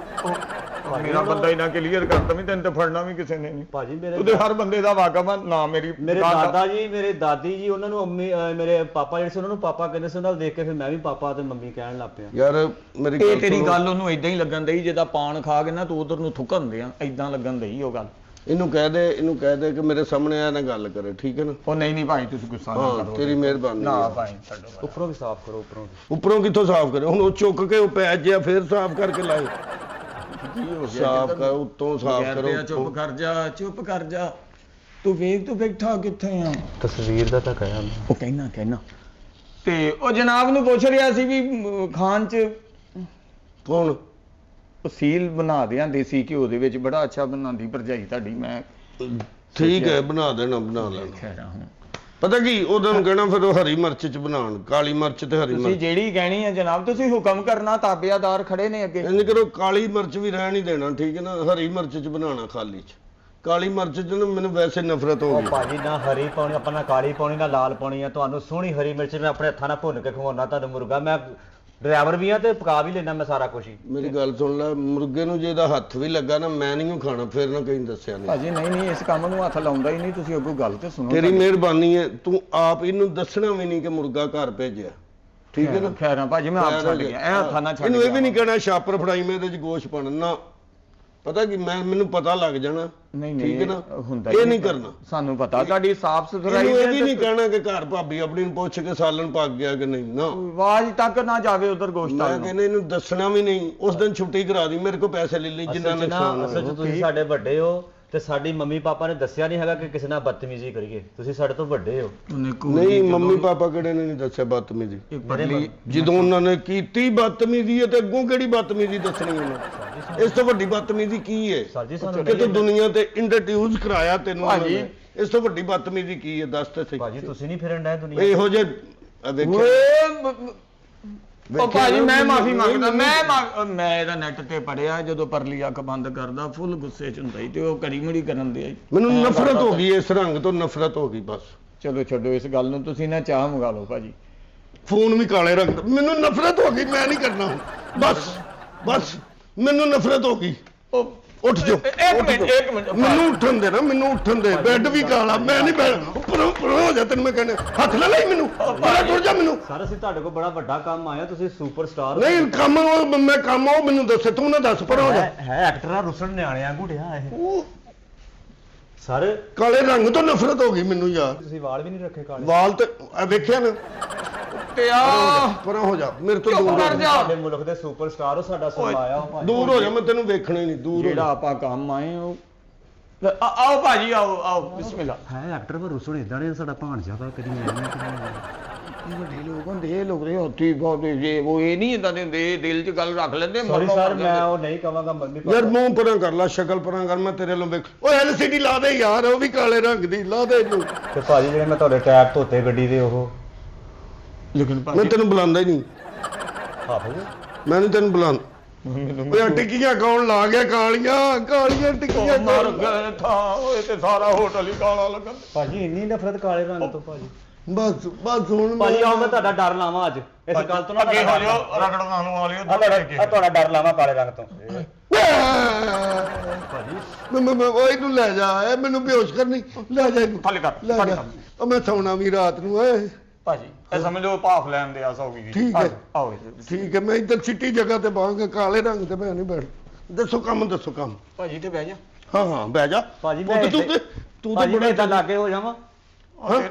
ਮੇਰਾ ਬੰਦਾ ਹੀ ਨਾ ਕਲੀਅਰ ਕਰਤਾ ਵੀ ਤੈਨੂੰ ਤੇ ਫੜਨਾ ਵੀ ਕਿਸੇ ਨੇ ਨਹੀਂ। ਭਾਜੀ ਉਹਦੇ ਹਰ ਬੰਦੇ ਦਾ ਵਾਕਫ ਆ ਨਾ। ਮੇਰੇ ਦਾਦਾ ਜੀ, ਮੇਰੇ ਦਾਦੀ ਜੀ, ਉਹਨਾਂ ਨੂੰ ਮੇਰੇ ਪਾਪਾ ਜਿਹੜੇ ਸੀ ਉਹਨਾਂ ਨੂੰ ਪਾਪਾ ਕਹਿੰਦੇ ਸੀ, ਉਹਨਾਂ ਨੂੰ ਦੇਖ ਕੇ ਫਿਰ ਮੈਂ ਵੀ ਪਾਪਾ ਤੇ ਮੰਮੀ ਕਹਿਣ ਲੱਗ ਪਿਆ। ਯਾਰ ਮੇਰੀ ਇਹ ਤੇਰੀ ਗੱਲ ਉਹਨੂੰ ਇਦਾਂ ਹੀ ਲੱਗਣ ਦਈ ਜਿੱਦਾਂ ਪਾਨ ਖਾ ਕੇ ਨਾ ਤੂੰ ਉਧਰ ਨੂੰ ਥੁੱਕਣ ਦੇ ਆ, ਇਦਾਂ ਲੱਗਣ ਦਈ ਉਹ ਗੱਲ। ਇਹਨੂੰ ਕਹਿ ਦੇ ਕਿ ਮੇਰੇ ਸਾਹਮਣੇ ਆ ਨਾ ਗੱਲ ਕਰੇ, ਠੀਕ ਹੈ ਨਾ? ਉਹ ਨਹੀਂ ਭਾਈ ਤੁਸੀਂ ਗੁੱਸਾ ਨਾ ਹਾਂ ਕਰੋ। ਤੇਰੀ ਮਿਹਰਬਾਨੀ। ਨਾ ਭਾਈ ਛੱਡੋ। ਉੱਪਰੋਂ ਵੀ ਸਾਫ਼ ਕਰੋ, ਉੱਪਰੋਂ ਕਿੱਥੋਂ ਸਾਫ਼ ਕਰੇ? ਹੁਣ ਉਹ ਚੁੱਕ ਕੇ ਉਹ ਪੈਚ ਜਿਹਾ ਫੇਰ ਸਾਫ਼ ਕਰਕੇ ਲਾਏ। ਕੀ ਹੋ ਗਿਆ? ਸਾਫ਼ ਕਰ, ਉੱਤੋਂ ਸਾਫ਼ ਕਰੋ। ਚੁੱਪ ਕਰ ਜਾ, ਚੁੱਪ ਕਰ ਜਾ। ਤੂੰ ਵੇਖ ਤੂੰ ਬੈਠਾ ਕਿੱਥੇ ਆ? ਤਸਵੀਰ ਦਾ ਤਾਂ ਕਹਿਆ ਮੈਂ। ਉਹ ਕਹਿਣਾ ਤੇ ਉਹ ਜਨਾਬ ਨੂੰ ਪੁੱਛ ਰਿਹਾ ਸੀ ਵੀ ਖਾਨ ਚ ਕੌਣ? ਉਹ ਸੀਲ ਬਣਾ ਦਿਆਂ ਦੇਸੀ ਘਿਓ ਦੇ ਵਿੱਚ, ਬੜਾ ਅੱਛਾ ਬਣਾਉਂਦੀ ਭਰਜਾਈ ਤੁਹਾਡੀ। ਮੈਂ ਠੀਕ ਹੈ, ਬਣਾ ਦੇਣਾ, ਬਣਾ ਲੈਣਾ। ਖੈਰਾ ਹੁਣ ਪਤਾ ਕੀ ਉਹਦਾਂ ਨੂੰ ਕਹਿਣਾ ਫਿਰ ਉਹ ਹਰੀ ਮਿਰਚ ਚ ਬਣਾਉਣ, ਕਾਲੀ ਮਿਰਚ ਤੇ ਹਰੀ ਤੁਸੀਂ ਮਿਰਚ। ਜਿਹੜੀ ਕਹਿਣੀ ਹੈ ਜਨਾਬ, ਤੁਸੀਂ ਹੁਕਮ ਕਰਨਾ, ਤਾਬਿਆਦਾਰ ਖੜੇ ਨੇ ਅੱਗੇ। ਇੰਜ ਕਰੋ, ਕਾਲੀ ਮਿਰਚ ਵੀ ਰਹਿਣ ਹੀ ਦੇਣਾ, ਠੀਕ ਹੈ ਨਾ? ਹਰੀ ਮਿਰਚ ਚ ਬਣਾਉਣਾ ਖਾਲੀ ਚ। ਕਾਲੀ ਮਿਰਚ ਚ ਨਾ ਮੈਨੂੰ ਵੈਸੇ ਨਫ਼ਰਤ ਹੋ ਉਹ ਗਈ। ਭਾਜੀ ਨਾ ਹਰੀ ਪਾਉਣੀ ਆਪਾਂ, ਨਾ ਕਾਲੀ ਪਾਉਣੀ, ਨਾ ਲਾਲ ਪਾਉਣੀ ਆ। ਤੁਹਾਨੂੰ ਸੋਹਣੀ ਹਰੀ ਮਿਰਚ ਮੈਂ ਆਪਣੇ ਹੱਥਾਂ ਨਾਲ ਭੁੰਨ ਕੇ ਖਵਾਉਣਾ ਤੁਹਾਨੂੰ ਮੁਰਗਾ। ਮੈਂ ਡਰਾਈਵਰ ਵੀ ਆ ਤੇ ਪਕਾ ਵੀ ਲੈਣਾ ਮੈਂ ਸਾਰਾ ਕੁਝ ਹੀ। ਮੇਰੀ ਗੱਲ ਸੁਣ ਲੈ, ਮੁਰਗੇ ਨੂੰ ਜੇ ਇਹਦਾ ਹੱਥ ਵੀ ਲੱਗਾ ਨਾ, ਮੈਂ ਨਹੀਂ ਖਾਣਾ, ਫਿਰ ਨਾ ਕਹੀਂ ਦੱਸਿਆ ਨਹੀਂ। ਭਾਜੀ ਨਹੀਂ ਇਸ ਕੰਮ ਨੂੰ ਹੱਥ ਲਾਉਂਦਾ ਹੀ ਨਹੀਂ। ਤੁਸੀਂ ਅੱਗੋਂ ਗੱਲ ਤੇ ਸੁਣੋ। ਤੇਰੀ ਮਿਹਰਬਾਨੀ ਹੈ, ਤੂੰ ਆਪ ਇਹਨੂੰ ਦੱਸਣਾ ਵੀ ਨਹੀਂ ਕਿ ਮੁਰਗਾ ਘਰ ਭੇਜਿਆ, ਠੀਕ ਹੈ ਨਾ? ਖੈਰਾਂ ਭਾਜੀ ਮੈਂ ਆਪ ਛੱਡ ਗਿਆ, ਐ ਹੱਥਾਂ ਨਾਲ ਛੱਡ ਇਹਨੂੰ ਇਹ ਵੀ ਗਿਆ। ਨਹੀਂ ਕਹਿਣਾ ਛਾਪਰ ਫੜਾਈ ਮੈਂ ਇਹਦੇ ਚ ਗੋਸ਼ ਪਾਉਣਾ ਨਾ। ਪਤਾ ਕੀ ਮੈਨੂੰ ਪਤਾ ਲੱਗ ਜਾਣਾ, ਨਹੀਂ ਠੀਕ ਹੈ ਨਾ? ਹੁੰਦਾ ਇਹ ਨਹੀਂ ਕਰਨਾ। ਸਾਨੂੰ ਪਤਾ ਤੁਹਾਡੀ ਸਾਫ ਸੁਥਰਾਈ ਇਹਨੂੰ ਇਹ ਵੀ ਨਹੀਂ ਕਹਿਣਾ ਕਿ ਘਰ ਭਾਬੀ ਆਪਣੀ ਨੂੰ ਪੁੱਛ ਕੇ ਸਾਲਣ ਪੱਕ ਗਿਆ ਕਿ ਨਹੀਂ, ਨਾ। ਆਵਾਜ਼ ਤੱਕ ਨਾ ਜਾਵੇ ਉਧਰ ਗੋਸ਼ਤ ਮੈਂ ਵਾਲ ਨੂੰ। ਕਹਿੰਦਾ ਇਹਨੂੰ ਦੱਸਣਾ ਵੀ ਨਹੀਂ। ਉਸ ਦਿਨ ਛੁੱਟੀ ਕਰਾ ਦੀ, ਮੇਰੇ ਕੋਲ ਪੈਸੇ ਲੈ ਲਈ ਜਿੰਨਾ ਨੁਕਸਾਨ ਅਸਲ ਹੋਇਆ। ਚ ਤੁਸੀਂ ਸਾਡੇ ਵੱਡੇ ਹੋ ਤੇ ਸਾਡੀ ਮੰਮੀ ਪਾਪਾ ਨੇ ਦੱਸਿਆ ਨਹੀਂ ਹੈਗਾ ਕਿ ਕਿਸੇ ਨਾਲ ਬਦਤਮੀਜ਼ੀ ਕਰੀਏ। ਤੁਸੀਂ ਸਾਡੇ ਤੋਂ ਵੱਡੇ ਹੋ। ਨਹੀਂ, ਮੰਮੀ ਪਾਪਾ ਕਿਹੜੇ ਨੇ ਨਹੀਂ ਦੱਸਿਆ ਬਦਤਮੀਜ਼ੀ? ਪਰਲੀ ਜਦੋਂ ਉਹਨਾਂ ਨੇ ਕੀਤੀ ਬਦਤਮੀਜ਼ੀ ਹੈ ਤੇ ਅੱਗੋਂ ਕਿਹੜੀ ਬਦਤਮੀਜ਼ੀ ਦੱਸਣੀ ਉਹਨੂੰ? ਇਸ ਤੋਂ ਵੱਡੀ ਬਦਤਮੀਜ਼ੀ ਕੀ ਹੈ? ਸਰ ਜੀ ਸਾਨੂੰ ਕਿ ਤੂੰ ਦੁਨੀਆ ਤੇ ਇੰਟਰੋਡਿਊਸ ਕਰਾਇਆ ਤੈਨੂੰ ਉਹਨਾਂ ਭਾਜੀ। ਨੇ। ਇਸ ਤੋਂ ਵੱਡੀ ਬਦਤਮੀਜ਼ੀ ਕੀ ਹੈ? ਦੱਸ ਤੇ ਸਹੀ। ਭਾਜੀ ਤੁਸੀਂ ਨਹੀਂ ਫਿਰਨ ਡਏ ਦੁਨੀਆ ਇਹੋ ਜਿਹੇ ਵੇਖਿਆ ਉਹ ਭਾਜੀ ਮੈਂ ਮਾਫੀ ਮੰਗਦਾ। ਮੈਂ ਇਹਦਾ ਨੈਟ ਤੇ ਪੜਿਆ, ਜਦੋਂ ਪਰਲੀ ਅੱਖ ਬੰਦ ਕਰਦਾ ਫੁੱਲ ਗੁੱਸੇ ਚ ਹੁੰਦਾ ਸੀ ਤੇ ਉਹ ਕੜੀ ਮੜੀ ਕਰਨ ਦੇ। ਮੈਨੂੰ ਨਫ਼ਰਤ ਹੋ ਗਈ, ਇਸ ਰੰਗ ਤੋਂ ਨਫ਼ਰਤ ਹੋ ਗਈ ਬਸ। ਚਲੋ ਛੱਡੋ ਇਸ ਗੱਲ ਨੂੰ, ਤੁਸੀਂ ਨਾ ਚਾਹ ਮੰਗਾ ਲਓ ਭਾਜੀ। ਫੋਨ ਵੀ ਕਾਲੇ ਰੰਗ ਦਾ। ਮੈਨੂੰ ਨਫ਼ਰਤ ਹੋ ਗਈ, ਮੈਂ ਨਹੀਂ ਕਰਨਾ ਹੁਣ। ਬਸ ਮੈਨੂੰ ਨਫ਼ਰਤ ਹੋ ਗਈ। ਉਹ ਉੱਠ ਜਾਓ, ਇੱਕ ਮਿੰਟ ਮੈਨੂੰ ਉੱਠਣ ਦੇ ਨਾ, ਮੈਨੂੰ ਉੱਠਣ ਦੇ। ਬੈੱਡ ਵੀ ਕਾਲਾ, ਮੈਂ ਨਹੀਂ ਬੈਠ। ਉੱਪਰੋਂ ਹੋ ਜਾ, ਤੈਨੂੰ ਮੈਂ ਕਹਿੰਦਾ ਹੱਥ ਨਾ ਲਾਈ ਮੈਨੂੰ, ਬੜਾ ਟੁੱਟ ਜਾ ਮੈਨੂੰ। ਸਰ ਅਸੀਂ ਤੁਹਾਡੇ ਕੋਲ ਬੜਾ ਵੱਡਾ ਕੰਮ ਆਇਆ, ਤੁਸੀਂ ਸੁਪਰਸਟਾਰ ਹੋ। ਨਹੀਂ ਕੰਮ ਮੈਂ ਕੰਮ ਉਹ ਮੈਨੂੰ ਦੱਸੇ, ਤੂੰ ਨਾ ਦੱਸ, ਪਰ ਹੋ ਜਾ। ਹੈ ਐਕਟਰ ਆ, ਰੁਸਣ ਨਿਆਣੇ ਵਾਂਗੂ ਡਿਆ ਇਹ। ਸਰ ਕਾਲੇ ਰੰਗ ਤੋਂ ਨਫ਼ਰਤ ਹੋ ਗਈ ਮੈਨੂੰ ਯਾਰ। ਤੁਸੀਂ ਵਾਲ ਵੀ ਨਹੀਂ ਰੱਖੇ ਕਾਲੇ। ਵਾਲ ਤੇ ਵੇਖਿਆ ਨਾ? ਤੇ ਆ ਪਰਾਂ ਹੋ ਜਾ, ਮੇਰੇ ਤੋਂ ਚੁੱਪ ਦੂਰ ਹੋ ਕਰ ਜਾ। ਜਾ। ਸਾਡੇ ਮੁਲਕ ਦੇ ਸੁਪਰਸਟਾਰ ਹੋ, ਸਾਡਾ ਸਰਮਾਇਆ ਹੋ ਭਾਜੀ। ਦੂਰ ਹੋ ਜਾ, ਮੈਂ ਤੈਨੂੰ ਵੇਖਣਾ ਹੀ ਨਹੀਂ। ਦੂਰ ਹੋ ਜਿਹੜਾ ਜਾ। ਆਪਾਂ ਕੰਮ ਆਏ ਉਹ ਆਓ ਭਾਜੀ, ਆਓ ਬਿਸਮਿਲ੍ਲਾ। ਹੈ ਐਕਟਰ ਪਰ ਰੁਸਣ ਇਦਾਂ ਨੇ, ਸਾਡਾ ਭਾਣਜਾ ਵਾ ਕਦੀ ਵੱਡੇ ਲੋਕ ਹੁੰਦੇ, ਇਹ ਲੋਕ ਦੇ ਹੱਥੀ ਬਹੁਤ ਜੇ ਉਹ ਇਹ ਨਹੀਂ ਇਦਾਂ ਦੇ ਹੁੰਦੇ, ਦਿਲ 'ਚ ਗੱਲ ਰੱਖ ਲੈਂਦੇ। ਸੌਰੀ ਸਰ, ਮੈਂ ਉਹ ਨਹੀਂ ਕਹਾਂਗਾ ਮੰਮੀ ਯਾਰ ਮੂੰਹ ਪਰਾਂ ਕਰ ਲਾ, ਸ਼ਕਲ ਪਰਾਂ ਕਰ, ਮੈਂ ਤੇਰੇ ਵੱਲੋਂ ਵੇਖ। ਓਏ LCD ਲਾ ਦੇ ਯਾਰ, ਉਹ ਵੀ ਕਾਲੇ ਰੰਗ ਦੀ ਲਾ ਦੇ ਇਹਨੂੰ। ਤੇ ਭਾਜੀ ਜਿਹੜੇ ਮੈਂ ਤੁਹਾਡੇ ਟਾਇਰ ਧੋਤੇ ਗੱਡੀ ਦੇ ਉਹ ਲੇਕਿਨ ਮੈਂ ਤੈਨੂੰ ਬੁਲਾਉਂਦਾ ਹੀ ਨਹੀਂ। ਆਹੋ ਮੈਂ ਨਹੀਂ ਤੈਨੂੰ ਬੁਲਾਉਂਦਾ। ਓਏ ਟਿੱਕੀਆਂ ਕੌਣ ਲਾ ਗਿਆ? ਕਾਲੀਆਂ ਟਿੱਕੀਆਂ ਮਰ ਗਏ ਥਾਂ, ਓਏ ਤੇ ਸਾਰਾ ਹੋਟਲ ਹੀ ਕਾਲਾ ਲੱਗਣ। ਭਾਜੀ ਇੰਨੀ ਨਫ਼ਰਤ ਕਾਲੇ ਰੰਗ ਤੋਂ ਭਾਜੀ। ਬਸ ਹੁਣ ਭਾਜੀ ਆਓ ਮੈਂ ਤੁਹਾਡਾ ਡਰ ਲਾਵਾਂ ਅੱਜ ਇਸ ਗੱਲ ਤੋਂ ਨਾ। ਅੱਗੇ ਹੋ ਜਾਓ, ਰਗੜਾਂ ਨੂੰ ਵਾਲਿਓ। ਆ ਤੁਹਾਡਾ ਡਰ ਲਾਵਾਂ ਕਾਲੇ ਰੰਗ ਤੋਂ। ਮੈਂ ਓਏ ਇਹਨੂੰ ਲੈ ਜਾ, ਇਹ ਮੈਨੂੰ ਬੇਹੋਸ਼ ਕਰਨੀ। ਲੈ ਜਾ ਇਹਨੂੰ, ਥੱਲੇ ਕਰ, ਲੈ ਥੱਲੇ ਜਾ। ਕਰ। ਉਹ ਮੈਂ ਸੌਣਾ ਵੀ ਰਾਤ ਨੂੰ ਓਏ। ਭਾਜੀ ਇਹ ਸਮਝ ਲਓ ਭਾਫ ਲੈਣ ਦੇ ਆਸ ਹੋ ਗਈ। ਠੀਕ ਹੈ। ਆਓ ਠੀਕ ਹੈ, ਮੈਂ ਇੱਧਰ ਚਿੱਟੀ ਜਗ੍ਹਾ ਤੇ ਬਾਹਾਂਗਾ, ਕਾਲੇ ਰੰਗ ਤੇ ਮੈਂ ਨਹੀਂ ਬੈਠ। ਦੱਸੋ ਕੰਮ, ਦੱਸੋ ਕੰਮ। ਭਾਜੀ ਤੇ ਬਹਿ ਜਾ। ਹਾਂ ਬਹਿ ਜਾ। ਭਾਜੀ ਪੁੱਤ, ਮੈਂ ਤੂੰ ਤਾਂ ਬੜਾ ਇਦਾਂ ਲਾਗੇ ਹੋ ਜਾਵਾਂ। ਹਾਂ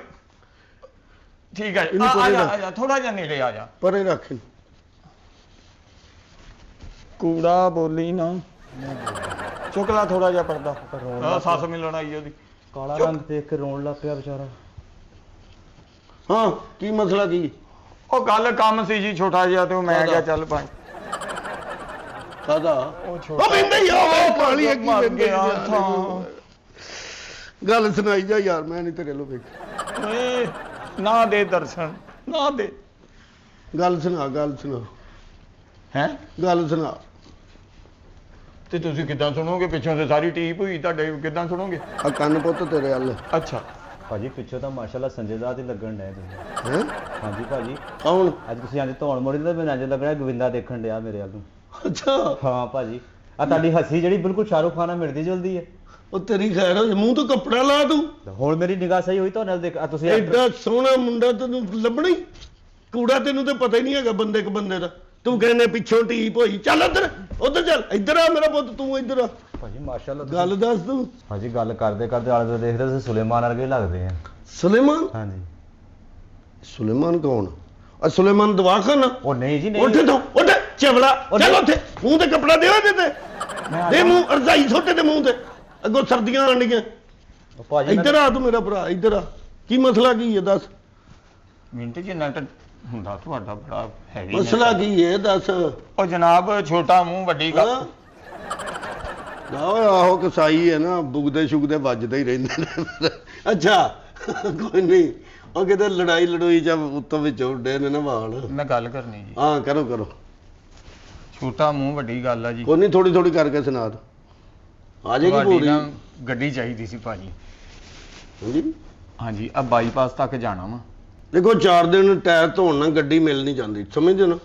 ਠੀਕ ਹੈ, ਇਹਨੂੰ ਪਰੇ ਰੱਖ। ਆ ਜਾ ਥੋੜਾ ਜਿਹਾ ਨੇੜੇ ਆ ਜਾ। ਪਰੇ ਰੱਖ। ਕੂੜਾ ਬੋਲੀ ਨਾ, ਚੁੱਕ ਲਾ ਥੋੜਾ ਜਿਹਾ ਪਰਦਾ। ਸੱਸ ਮਿਲਣ ਆਈ ਉਹਦੀ। ਕਾਲਾ ਰੰਗ ਦੇਖ ਕੇ ਰੋਣ ਲੱਗ ਪਿਆ ਵਿਚਾਰਾ। ਹਾਂ ਕੀ ਮਸਲਾ ਕੀ? ਉਹ ਗੱਲ ਕੰਮ ਸੀ ਜੀ ਛੋਟਾ ਜਿਹਾ, ਤੇ ਉਹ ਮੈਂ ਕਿਹਾ ਚੱਲ ਭਾਈ ਕਾਦਾ? ਉਹ ਉਹ ਬਿੰਦੇ ਹੀ ਆ ਕਾਲੀ ਅੱਗੀ ਮਰ ਬਿੰਦੇ ਗਿਆ ਥਾਂ। ਗੱਲ ਸੁਣਾਈ ਜਾ ਯਾਰ, ਮੈਂ ਨਹੀਂ ਤੇਰੇ ਲੋ ਵੇਖ। ਓਏ ਨਾ ਦੇ ਦਰਸ਼ਨ, ਨਾ ਦੇ। ਗੱਲ ਸੁਣਾ, ਗੱਲ ਸੁਣਾ, ਹੈ ਗੱਲ ਸੁਣਾ। ਤੇ ਤੁਸੀਂ ਕਿੱਦਾਂ ਸੁਣੋਗੇ? ਪਿੱਛੋਂ ਤੇ ਸਾਰੀ ਟੀਪ ਹੋਈ ਤੁਹਾਡੇ, ਕਿੱਦਾਂ ਸੁਣੋਗੇ? ਆ ਕੰਨ ਪੁੱਤ ਤੇਰੇ ਵੱਲ ਅੱਛਾ ਭਾਜੀ ਪਿੱਛੋਂ ਤਾਂ ਮਾਸ਼ਾਅੱਲਾ ਸੰਜੇ ਦਾ ਤੇ ਲੱਗਣ ਡਿਆ ਤੁਸੀਂ। ਹੈ ਹਾਂਜੀ ਭਾਜੀ, ਕੌਣ? ਅੱਜ ਤੁਸੀਂ ਆਂਦੇ ਧੌਣ ਮੋੜੀ ਤਾਂ ਮੈਨੂੰ ਇੰਝ ਲੱਗਣਾ ਗੋਵਿੰਦਾ ਦੇਖਣ ਡਿਆ ਮੇਰੇ ਵੱਲ ਨੂੰ। ਅੱਛਾ ਹਾਂ ਭਾਜੀ, ਆ ਤੁਹਾਡੀ ਹੱਸੀ ਜਿਹੜੀ ਬਿਲਕੁਲ ਸ਼ਾਹਰੁਖ ਖਾਨ ਨਾਲ ਮਿਲਦੀ ਜੁਲਦੀ ਹੈ। ਉਹ ਤੇਰੀ ਖੈਰ ਹੋ, ਮੂੰਹ ਤੋਂ ਕੱਪੜਾ ਲਾ ਤੂੰ। ਹੁਣ ਮੇਰੀ ਨਿਗਾਹ ਸਹੀ ਹੋਈ ਤੁਹਾਡੇ ਨਾਲ ਦੇਖ, ਆ ਤੁਸੀਂ ਐਡਾ ਸੋਹਣਾ ਮੁੰਡਾ ਤੈਨੂੰ ਲੱਭਣਾ ਹੀ ਕੂੜਾ, ਤੈਨੂੰ ਤੇ ਪਤਾ ਹੀ ਨਹੀਂ ਹੈਗਾ ਬੰਦੇ ਕ ਬੰਦੇ ਦਾ। ਤੂੰ ਕਹਿੰਦੇ ਪਿੱਛੋਂ ਟੀਪ ਹੋਈ, ਚੱਲ ਉਧਰ ਚੱਲ, ਇੱਧਰ ਆ ਮੇਰਾ ਪੁੱਤ, ਤੂੰ ਇੱਧਰ ਆ। ਭਾਜੀ ਮਾਸ਼ਾਅੱਲਾ ਗੱਲ ਦੱਸ ਤੂੰ। ਭਾਜੀ ਗੱਲ ਕਰਦੇ ਕਰਦੇ ਆਲੇ ਦੁਆਲੇ ਦੇਖਦੇ ਤੁਸੀਂ ਸੁਲੇਮਾਨ ਵਰਗੇ ਲੱਗਦੇ ਆ। ਸੁਲੇਮਾਨ? ਹਾਂਜੀ। ਸੁਲੇਮਾਨ ਕੌਣ? ਆ ਸੁਲੇਮਾਨ ਦਵਾਖਾਨਾ? ਉਹ ਨਹੀਂ ਜੀ ਉੱਠ ਨਹੀਂ। ਤੂੰ, ਉੱਠ ਚਵਲਾ, ਚੱਲ ਉੱਥੇ ਮੂੰਹ ਤੇ ਕੱਪੜਾ ਦੇ ਦੇ ਤੇ ਦੇ ਮੂੰਹ ਰਜ਼ਾਈ ਛੋਟੇ ਤੇ ਮੂੰਹ ਤੇ, ਅੱਗੋਂ ਸਰਦੀਆਂ ਆਣੀਆਂ। ਉਹ ਭਾਜੀ ਇੱਧਰ ਆ ਤੂੰ ਮੇਰਾ ਭਰਾ, ਇੱਧਰ ਆ। ਕੀ ਮਸਲਾ ਕੀ ਹੈ ਦੱਸ? ਮਿੰਟ ਜੀ ਨਟ ਹੁੰਦਾ ਤੁਹਾਡਾ ਬੜਾ ਹੈਵੀ ਮਸਲਾ ਕੀ ਹੈ ਦੱਸ? ਉਹ ਜਨਾਬ ਛੋਟਾ ਮੂੰਹ ਵੱਡੀ ਗੱਲ। ਹਾਂ? ਨਾ ਓਏ ਆਹੋ ਕਸਾਈ ਹੈ ਨਾ, ਬੁਗਦੇ ਸ਼ੁਗਦੇ ਵੱਜਦੇ ਹੀ ਰਹਿੰਦੇ ਨੇ। ਅੱਛਾ ਕੋਈ ਨਹੀਂ, ਉਹ ਕਿਤੇ ਲੜਾਈ ਲੜੋਈ ਚ ਉੱਤੋਂ ਵਿੱਚੋਂ ਉੱਡੇ ਨੇ ਨਾ ਵਾਲ। ਮੈਂ ਗੱਲ ਕਰਨੀ ਜੀ। ਹਾਂ ਕਰੋ ਕਰੋ। ਛੋਟਾ ਮੂੰਹ ਵੱਡੀ ਗੱਲ ਆ ਜੀ। ਕੋਈ ਨਹੀਂ, ਥੋੜੀ ਥੋੜੀ ਕਰਕੇ ਸੁਣਾ ਦੋ, ਆ ਜਾਏਗੀ ਤੁਹਾਡੀ ਪੂਰੀ। ਨਾ ਗੱਡੀ ਚਾਹੀਦੀ ਸੀ ਭਾਜੀ। ਹਾਂਜੀ ਹਾਂਜੀ ਆ ਬਾਈਪਾਸ ਤੱਕ ਜਾਣਾ ਵਾ। ਦੇਖੋ 4 ਦਿਨ ਟਾਇਰ ਧੋਣ ਨਾਲ ਗੱਡੀ ਮਿਲ ਨਹੀਂ ਜਾਂਦੀ, ਸਮਝਦੇ ਹੋ ਨਾ?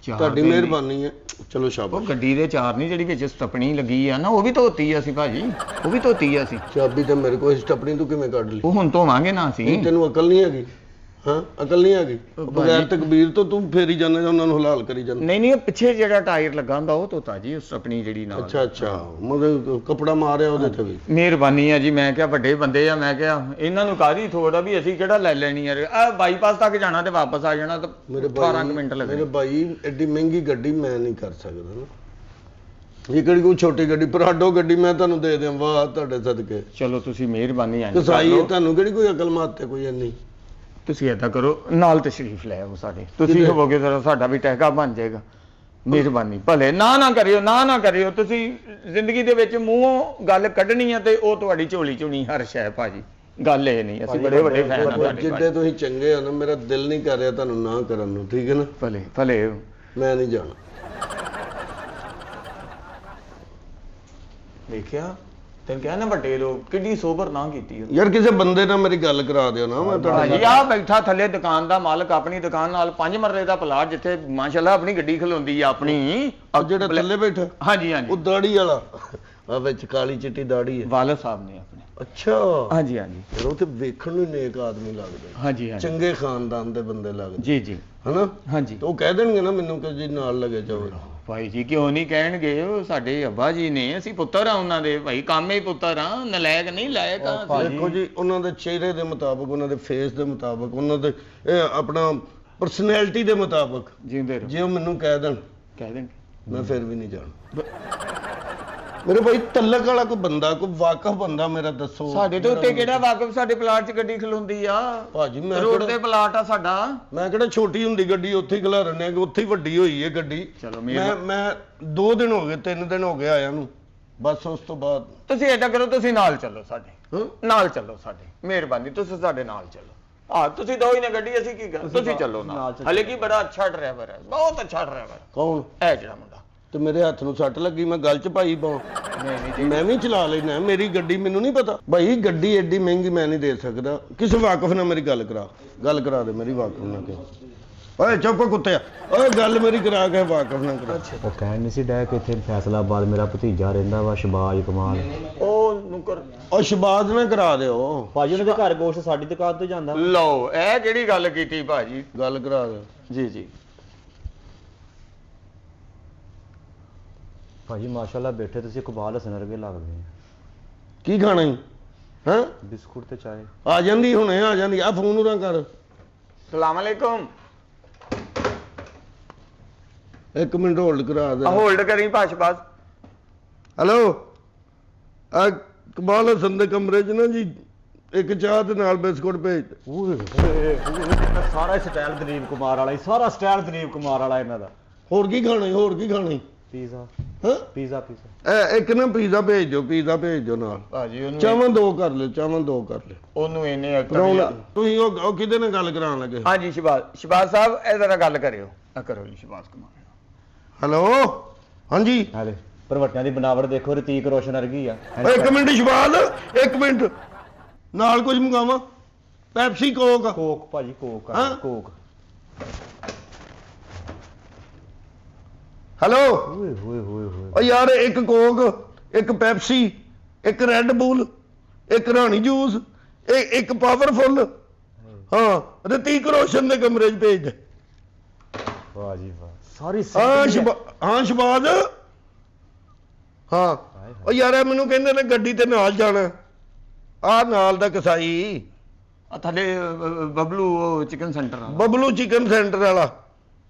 ਚਾਰ ਤੁਹਾਡੀ ਦਿਨ ਮਿਹਰਬਾਨੀ ਹੈ, ਚਲੋ ਉਹ ਸ਼ਾਬਾਸ਼। ਗੱਡੀ ਦੇ ਚਾਰ ਨਹੀਂ, ਜਿਹੜੀ ਵਿੱਚ ਸਟੱਪਣੀ ਲੱਗੀ ਆ ਨਾ, ਉਹ ਵੀ ਧੋਤੀ ਆ ਅਸੀਂ ਭਾਜੀ, ਉਹ ਵੀ ਧੋਤੀ ਆ ਅਸੀਂ। ਚਾਬੀ ਤੇ ਮੇਰੇ ਕੋਲ ਸਟੱਪਣੀ ਤੂੰ ਕਿਵੇਂ ਕੱਢ ਲਈ? ਉਹ ਹੁਣ ਧੋਵਾਂਗੇ ਨਾ ਅਸੀਂ। ਨਹੀਂ ਤੈਨੂੰ ਅਕਲ ਨਹੀਂ ਹੈਗੀ? ਹਾਂ ਅਕਲ ਨਹੀਂ ਹੈਗੀ? ਬਗੈਰ ਤਕਬੀਰ ਤੋਂ ਤੂੰ ਫੇਰੀ ਜਾਂਦਾ ਜਾਂ ਉਹਨਾਂ ਨੂੰ ਹਲਾਲ ਕਰੀ ਜਾਂਦਾ। ਨਹੀਂ ਨਹੀਂ, ਪਿੱਛੇ ਜਿਹੜਾ ਟਾਇਰ ਲੱਗਾ ਹੁੰਦਾ ਉਹ ਧੋਤਾ ਜੀ, ਉਸ ਆਪਣੀ ਜਿਹੜੀ ਨਾਲ। ਅੱਛਾ ਅੱਛਾ, ਮਤਲਬ ਕੱਪੜਾ ਮਾਰਿਆ ਉਹਦੇ ਤੇ ਵੀ। ਮਿਹਰਬਾਨੀ ਆ ਜੀ। ਮੈਂ ਕਿਹਾ ਵੱਡੇ ਬੰਦੇ ਆ, ਮੈਂ ਕਿਹਾ ਇਹਨਾਂ ਨੂੰ ਕਾਹਦੀ ਥੋੜਾ ਵੀ ਅਸੀਂ ਕਿਹੜਾ ਲੈ ਲੈਣੀ ਆ। ਆ ਬਾਈਪਾਸ ਤੱਕ ਜਾਣਾ ਤੇ ਵਾਪਸ ਆ ਜਾਣਾ ਤਾਂ ਮੇਰੇ 18 ਕੁ ਮਿੰਟ ਮੇਰੇ ਲੱਗਣੇ। ਭਾਈ ਐਡੀ ਮਹਿੰਗੀ ਗੱਡੀ ਮੈਂ ਨਹੀਂ ਕਰ ਸਕਦਾ ਨਾ। ਇਹ ਕਿਹੜੀ ਕੋਈ ਛੋਟੀ ਗੱਡੀ, ਪਰਾਡੋ ਗੱਡੀ ਮੈਂ ਤੁਹਾਨੂੰ ਦੇ ਦਿਆਂ, ਵਾਹ ਤੁਹਾਡੇ ਸਦਕੇ। ਚਲੋ ਤੁਸੀਂ ਮਿਹਰਬਾਨੀ ਆ ਕਸਾਈ ਹੈ, ਤੁਹਾਨੂੰ ਕਿਹੜੀ ਕੋਈ ਅਕਲ ਮਾਤ ਤੇ ਕੋਈ ਇੰਨੀ? ਤੁਸੀਂ ਏਦਾਂ ਕਰੋ, ਨਾਲ ਤਸ਼ਰੀਫ ਲੈ ਆਓ ਸਾਡੇ। ਤੁਸੀਂ ਹੋਵੋਗੇ ਜ਼ਰਾ, ਸਾਡਾ ਵੀ ਟਹਿਕਾ ਬਣ ਜਾਏਗਾ। ਮਿਹਰਬਾਨੀ, ਭਲੇ ਨਾ ਕਰਿਓ, ਨਾ ਕਰਿਓ। ਤੁਸੀਂ ਜ਼ਿੰਦਗੀ ਦੇ ਵਿੱਚ ਮੂੰਹੋਂ ਗੱਲ ਕੱਢਣੀ ਆ ਤੇ ਉਹ ਤੁਹਾਡੀ ਝੋਲੀ ਚੁਣੀ ਹਰ ਸ਼ੈ ਭਾਜੀ। ਗੱਲ ਇਹ ਨਹੀਂ, ਅਸੀਂ ਬੜੇ ਵੱਡੇ ਫੈਨ ਆ ਤੁਹਾਡੇ। ਜਿੱਡੇ ਤੁਸੀਂ ਚੰਗੇ ਹੋ ਨਾ, ਮੇਰਾ ਦਿਲ ਨਹੀਂ ਕਰ ਰਿਹਾ ਤੁਹਾਨੂੰ ਨਾ ਕਰਨ ਨੂੰ, ਠੀਕ ਹੈ ਨਾ? ਭਲੇ ਮੈਂ ਨਹੀਂ ਜਾਣਾ। ਦੇਖਿਆ ਤੈਨੂੰ ਕਿਹਾ ਨਾ, ਵੱਡੇ ਲੋਕ ਕਿੱਡੀ ਸੋਬਰ ਨਾ ਕੀਤੀ ਉਹਨੇ। ਯਾਰ ਕਿਸੇ ਬੰਦੇ ਨਾਲ ਮੇਰੀ ਗੱਲ ਕਰਾ ਦਿਓ ਨਾ, ਮੈਂ ਤੁਹਾਡੇ ਭਾਜੀ ਆ ਬੈਠਾ ਥੱਲੇ ਦੁਕਾਨ ਦਾ ਮਾਲਕ, ਆਪਣੀ ਦੁਕਾਨ ਨਾਲ 5 ਮਰਲੇ ਦਾ ਪਲਾਟ, ਜਿੱਥੇ ਮਾਸ਼ਾਅੱਲਾ ਆਪਣੀ ਗੱਡੀ ਖਲੋਂਦੀ ਆ ਆਪਣੀ। ਨਾਲ। ਜਿਹੜਾ ਥੱਲੇ ਬੈਠਾ ਹਾਂਜੀ ਉਹ ਦਾੜੀ ਵਾਲਾ, ਆ ਵਿੱਚ ਕਾਲੀ ਚਿੱਟੀ ਦਾੜੀ ਹੈ। ਵਾਲਦ ਸਾਹਿਬ ਨੇ ਆਪਣੇ। ਅੱਛਾ ਹਾਂਜੀ ਫਿਰ ਉਹ ਤੇ ਵੇਖਣ ਨੂੰ ਨੇਕ ਆਦਮੀ ਲੱਗਦੇ, ਹਾਂਜੀ ਚੰਗੇ ਖਾਨਦਾਨ ਦੇ ਬੰਦੇ ਲੱਗਦੇ, ਜੀ ਜੀ ਹਨਾ? ਹਾਂਜੀ। ਤੇ ਉਹ ਕਹਿ ਦੇਣਗੇ ਨਾ ਮੈਨੂੰ ਕਿ ਜੀ ਨਾਲ ਲੱਗੇ ਜਾਓ। ਭਾਈ ਜੀ ਕਿਉਂ ਨਹੀਂ ਕਹਿਣਗੇ? ਉਹ ਸਾਡੇ ਅੱਬਾ ਜੀ ਨੇ, ਅਸੀਂ ਪੁੱਤਰ ਆ ਉਹਨਾਂ ਦੇ ਭਾਈ, ਕਾਮੇ ਪੁੱਤਰ ਆ, ਨਲਾਇਕ ਨਹੀਂ, ਲਾਇਕ ਆ ਅਸੀਂ। ਦੇਖੋ ਜੀ, ਉਹਨਾਂ ਦੇ ਚਿਹਰੇ ਦੇ ਮੁਤਾਬਕ, ਉਹਨਾਂ ਦੇ ਫੇਸ ਦੇ ਮੁਤਾਬਕ, ਉਹਨਾਂ ਦੇ ਆਪਣਾ ਪਰਸਨੈਲਿਟੀ ਦੇ ਮੁਤਾਬਕ ਜਿੰਦੇ ਰਹੋ। ਜੇ ਉਹ ਮੈਨੂੰ ਕਹਿ ਦੇਣ, ਕਹਿ ਦੇਣਗੇ। ਮੈਂ ਫਿਰ ਵੀ ਨਹੀਂ ਜਾਣਾ। ਮੇਰੇ ਭਾਈ ਤਲਕ ਵਾਲਾ ਕੋਈ ਬੰਦਾ, ਕੋਈ ਵਾਕਫ ਬੰਦਾ ਮੇਰਾ ਦੱਸੋ। ਸਾਡੇ ਤੋਂ ਉੱਤੇ ਕਿਹੜਾ ਵਾਕਫ? ਸਾਡੇ ਪਲਾਟ 'ਚ ਗੱਡੀ ਖਲੋਂਦੀ ਆ ਭਾਜੀ, ਮੈਂ ਰੋਡ ਤੇ ਪਲਾਟ ਆ ਸਾਡਾ। ਮੈਂ ਕਿਹੜਾ ਛੋਟੀ ਹੁੰਦੀ ਗੱਡੀ ਉੱਥੇ ਹੀ ਖਲਾ ਰੰਨੇ, ਉੱਥੇ ਹੀ ਵੱਡੀ ਹੋਈ ਹੈ ਗੱਡੀ। ਚਲੋ ਮੈਂ 2 ਦਿਨ ਹੋ ਗਏ, 3 ਦਿਨ ਹੋ ਗਏ ਆਇਆ ਨੂੰ, ਬਸ ਉਸ ਤੋਂ ਬਾਅਦ। ਤੁਸੀਂ ਏਦਾਂ ਕਰੋ, ਤੁਸੀਂ ਨਾਲ ਚੱਲੋ ਸਾਡੇ, ਹਾਂ? ਨਾਲ ਚੱਲੋ ਸਾਡੇ, ਮਿਹਰਬਾਨੀ ਤੁਸੀਂ ਸਾਡੇ ਨਾਲ ਚੱਲੋ। ਤੁਸੀਂ ਦੋ ਹੀ ਨੇ ਗੱਡੀ, ਅਸੀਂ ਕੀ ਕਰ? ਤੁਸੀਂ ਚੱਲੋ ਨਾਲ। ਹਲੇ ਕੀ ਬੜਾ ਅੱਛਾ ਡਰਾਈਵਰ ਹੈ, ਬਹੁਤ ਅੱਛਾ ਡਰਾਈਵਰ। ਕੌਣ? ਇਹ ਜਿਹੜਾ ਮੁੰਡਾ। ਤੇ ਮੇਰੇ ਹੱਥ ਨੂੰ ਸੱਟ ਲੱਗੀ, ਮੈਂ ਗੱਲ 'ਚ ਪਾਈ ਪਾਉ। ਨਹੀਂ ਮੈਂ ਵੀ ਚਲਾ ਲੈਣਾ, ਮੇਰੀ ਗੱਡੀ, ਮੈਨੂੰ ਨਹੀਂ ਪਤਾ ਭਾਈ, ਗੱਡੀ ਐਡੀ ਮਹਿੰਗੀ ਮੈਂ ਨਹੀਂ ਦੇ ਸਕਦਾ। ਕਿਸੇ ਵਾਕਫ ਨਾਲ ਮੇਰੀ ਗੱਲ ਕਰਾ ਦੇ ਮੇਰੀ, ਵਾਕਫ ਨਾਲ ਕਿ ਓਏ ਚੁੱਪ ਕੁੱਤਿਆ, ਓਏ ਗੱਲ ਮੇਰੀ ਕਰਾ ਕੇ ਵਾਕਫ ਨਾਲ ਕਰਾ। ਉਹ ਕਹਿਣ ਨਹੀਂ ਸੀ ਡੈ ਕਿ ਇੱਥੇ ਫੈਸਲਾਬਾਦ ਮੇਰਾ ਭਤੀਜਾ ਰਹਿੰਦਾ ਵਾ, ਸ਼ਬਾਜ ਕਮਾਲ। ਉਹ ਨੁਕਰ ਉਹ ਸ਼ਬਾਜ਼ ਨਾਲ ਕਰਾ ਦਿਓ। ਭਾਜੀ ਉਹਨਾਂ ਦੇ ਘਰ ਗੋਸ਼ਤ ਸਾਡੀ ਦੁਕਾਨ ਤੋਂ ਜਾਂਦਾ। ਲਓ, ਇਹ ਕਿਹੜੀ ਗੱਲ ਕੀਤੀ ਭਾਜੀ? ਗੱਲ ਕਰਾ ਦਿਓ। ਜੀ ਜੀ। ਭਾਜੀ ਮਾਸ਼ਾਅੱਲਾ ਬੈਠੇ ਤੁਸੀਂ ਇਕਬਾਲ ਹਸਨ ਵਰਗੇ ਲੱਗਦੇ ਆ। ਕੀ ਖਾਣਾ ਹੀ? ਹਾਂ ਬਿਸਕੁਟ ਤੇ ਚਾਏ। ਆ ਜਾਂਦੀ, ਹੁਣੇ ਆ ਜਾਂਦੀ। ਆ ਫੋਨ ਉਰਾਂ ਕਰ। ਸਲਾਮ ਅਲੈਕੁਮ। 1 ਮਿੰਟ ਹੋਲਡ ਕਰਾ ਦੇ। ਹੋਲਡ ਕਰੀ ਪਾਸ਼ਪਾਸ। ਹੈਲੋ, ਆ ਕਮਾਲ ਹਸਨ ਦੇ ਕਮਰੇ 'ਚ ਨਾ ਜੀ, ਇੱਕ ਚਾਹ ਦੇ ਨਾਲ ਬਿਸਕੁਟ ਭੇਜ। ਸਾਰਾ ਸਟਾਈਲ ਦਲੀਪ ਕੁਮਾਰ ਵਾਲਾ ਹੀ, ਸਾਰਾ ਸਟਾਈਲ ਦਲੀਪ ਕੁਮਾਰ ਵਾਲਾ ਇਹਨਾਂ ਦਾ। ਹੋਰ ਕੀ ਖਾਣਾ? ਹੋਰ ਕੀ ਖਾਣਾ? ਪੀਜ਼ਾ। ਹਾਂ ਪੀਜ਼ਾ। ਇੱਕ ਨਾ ਪੀਜ਼ਾ ਭੇਜ ਦਿਓ ਨਾਲ। ਭਾਜੀ ਉਹਨੂੰ ਚਾਵਾਂ 2 ਕਰ ਲਿਓ, ਚਾਵਾਂ 2 ਕਰ ਲਿਓ। ਉਹਨੂੰ ਇਹਨੇ ਤੁਸੀਂ ਉਹ ਕਿਹਦੇ ਨਾਲ ਗੱਲ ਕਰਾਉਣ ਲੱਗੇ? ਹਾਂਜੀ ਸ਼ਬਾਜ਼ ਸਾਹਿਬ, ਇਹ ਜ਼ਰਾ ਗੱਲ ਕਰਿਓ। ਕਰੋ ਜੀ ਸ਼ਬਾਜ਼ ਕੁਮਾਰ। ਹੈਲੋ, ਹਾਂਜੀ। ਹਾਲੇ ਭਰਵੱਟਿਆਂ ਦੀ ਬਣਾਵਟ ਦੇਖੋ ਰਤੀਕ ਰੋਸ਼ਨ ਵਰਗੀ ਆ। ਓਏ ਇੱਕ ਮਿੰਟ ਸ਼ਬਾਦ, ਇੱਕ ਮਿੰਟ, ਨਾਲ ਕੁਝ ਮੰਗਾਵਾਂ? Pepsi, Coke? ਕੋਕ ਭਾਜੀ, ਕੋਕ ਆ, ਹਾਂ? ਕੋਕ। ਹੈਲੋ ਓਏ ਹੋਏ ਹੋਏ ਹੋਏ। ਓ ਯਾਰ ਇੱਕ ਕੋਕ, ਇੱਕ ਪੈਪਸੀ, ਇੱਕ ਰੈੱਡ ਬੂਲ, ਇੱਕ ਰਾਣੀ ਜੂਸ, ਇੱਕ ਪਾਵਰਫੁੱਲ। ਹਾਂ, ਰਤੀਕ ਰੋਸ਼ਨ ਦੇ ਕਮਰੇ 'ਚ ਭੇਜ ਦੇ। ਵਾਹ ਜੀ ਵਾਹ, ਸਾਰੀ ਹਾਂ ਸ਼ਬਾਦ। ਹਾਂ ਓ ਯਾਰ ਇਹ ਮੈਨੂੰ ਕਹਿੰਦੇ ਨੇ ਗੱਡੀ ਤੇ ਨਾਲ ਜਾਣਾ। ਆਹ ਨਾਲ ਦਾ ਕਸਾਈ ਆ ਥੱਲੇ ਬਬਲੂ ਚਿਕਨ ਸੈਂਟਰ ਆ। ਬਬਲੂ ਚਿਕਨ ਸੈਂਟਰ ਵਾਲਾ।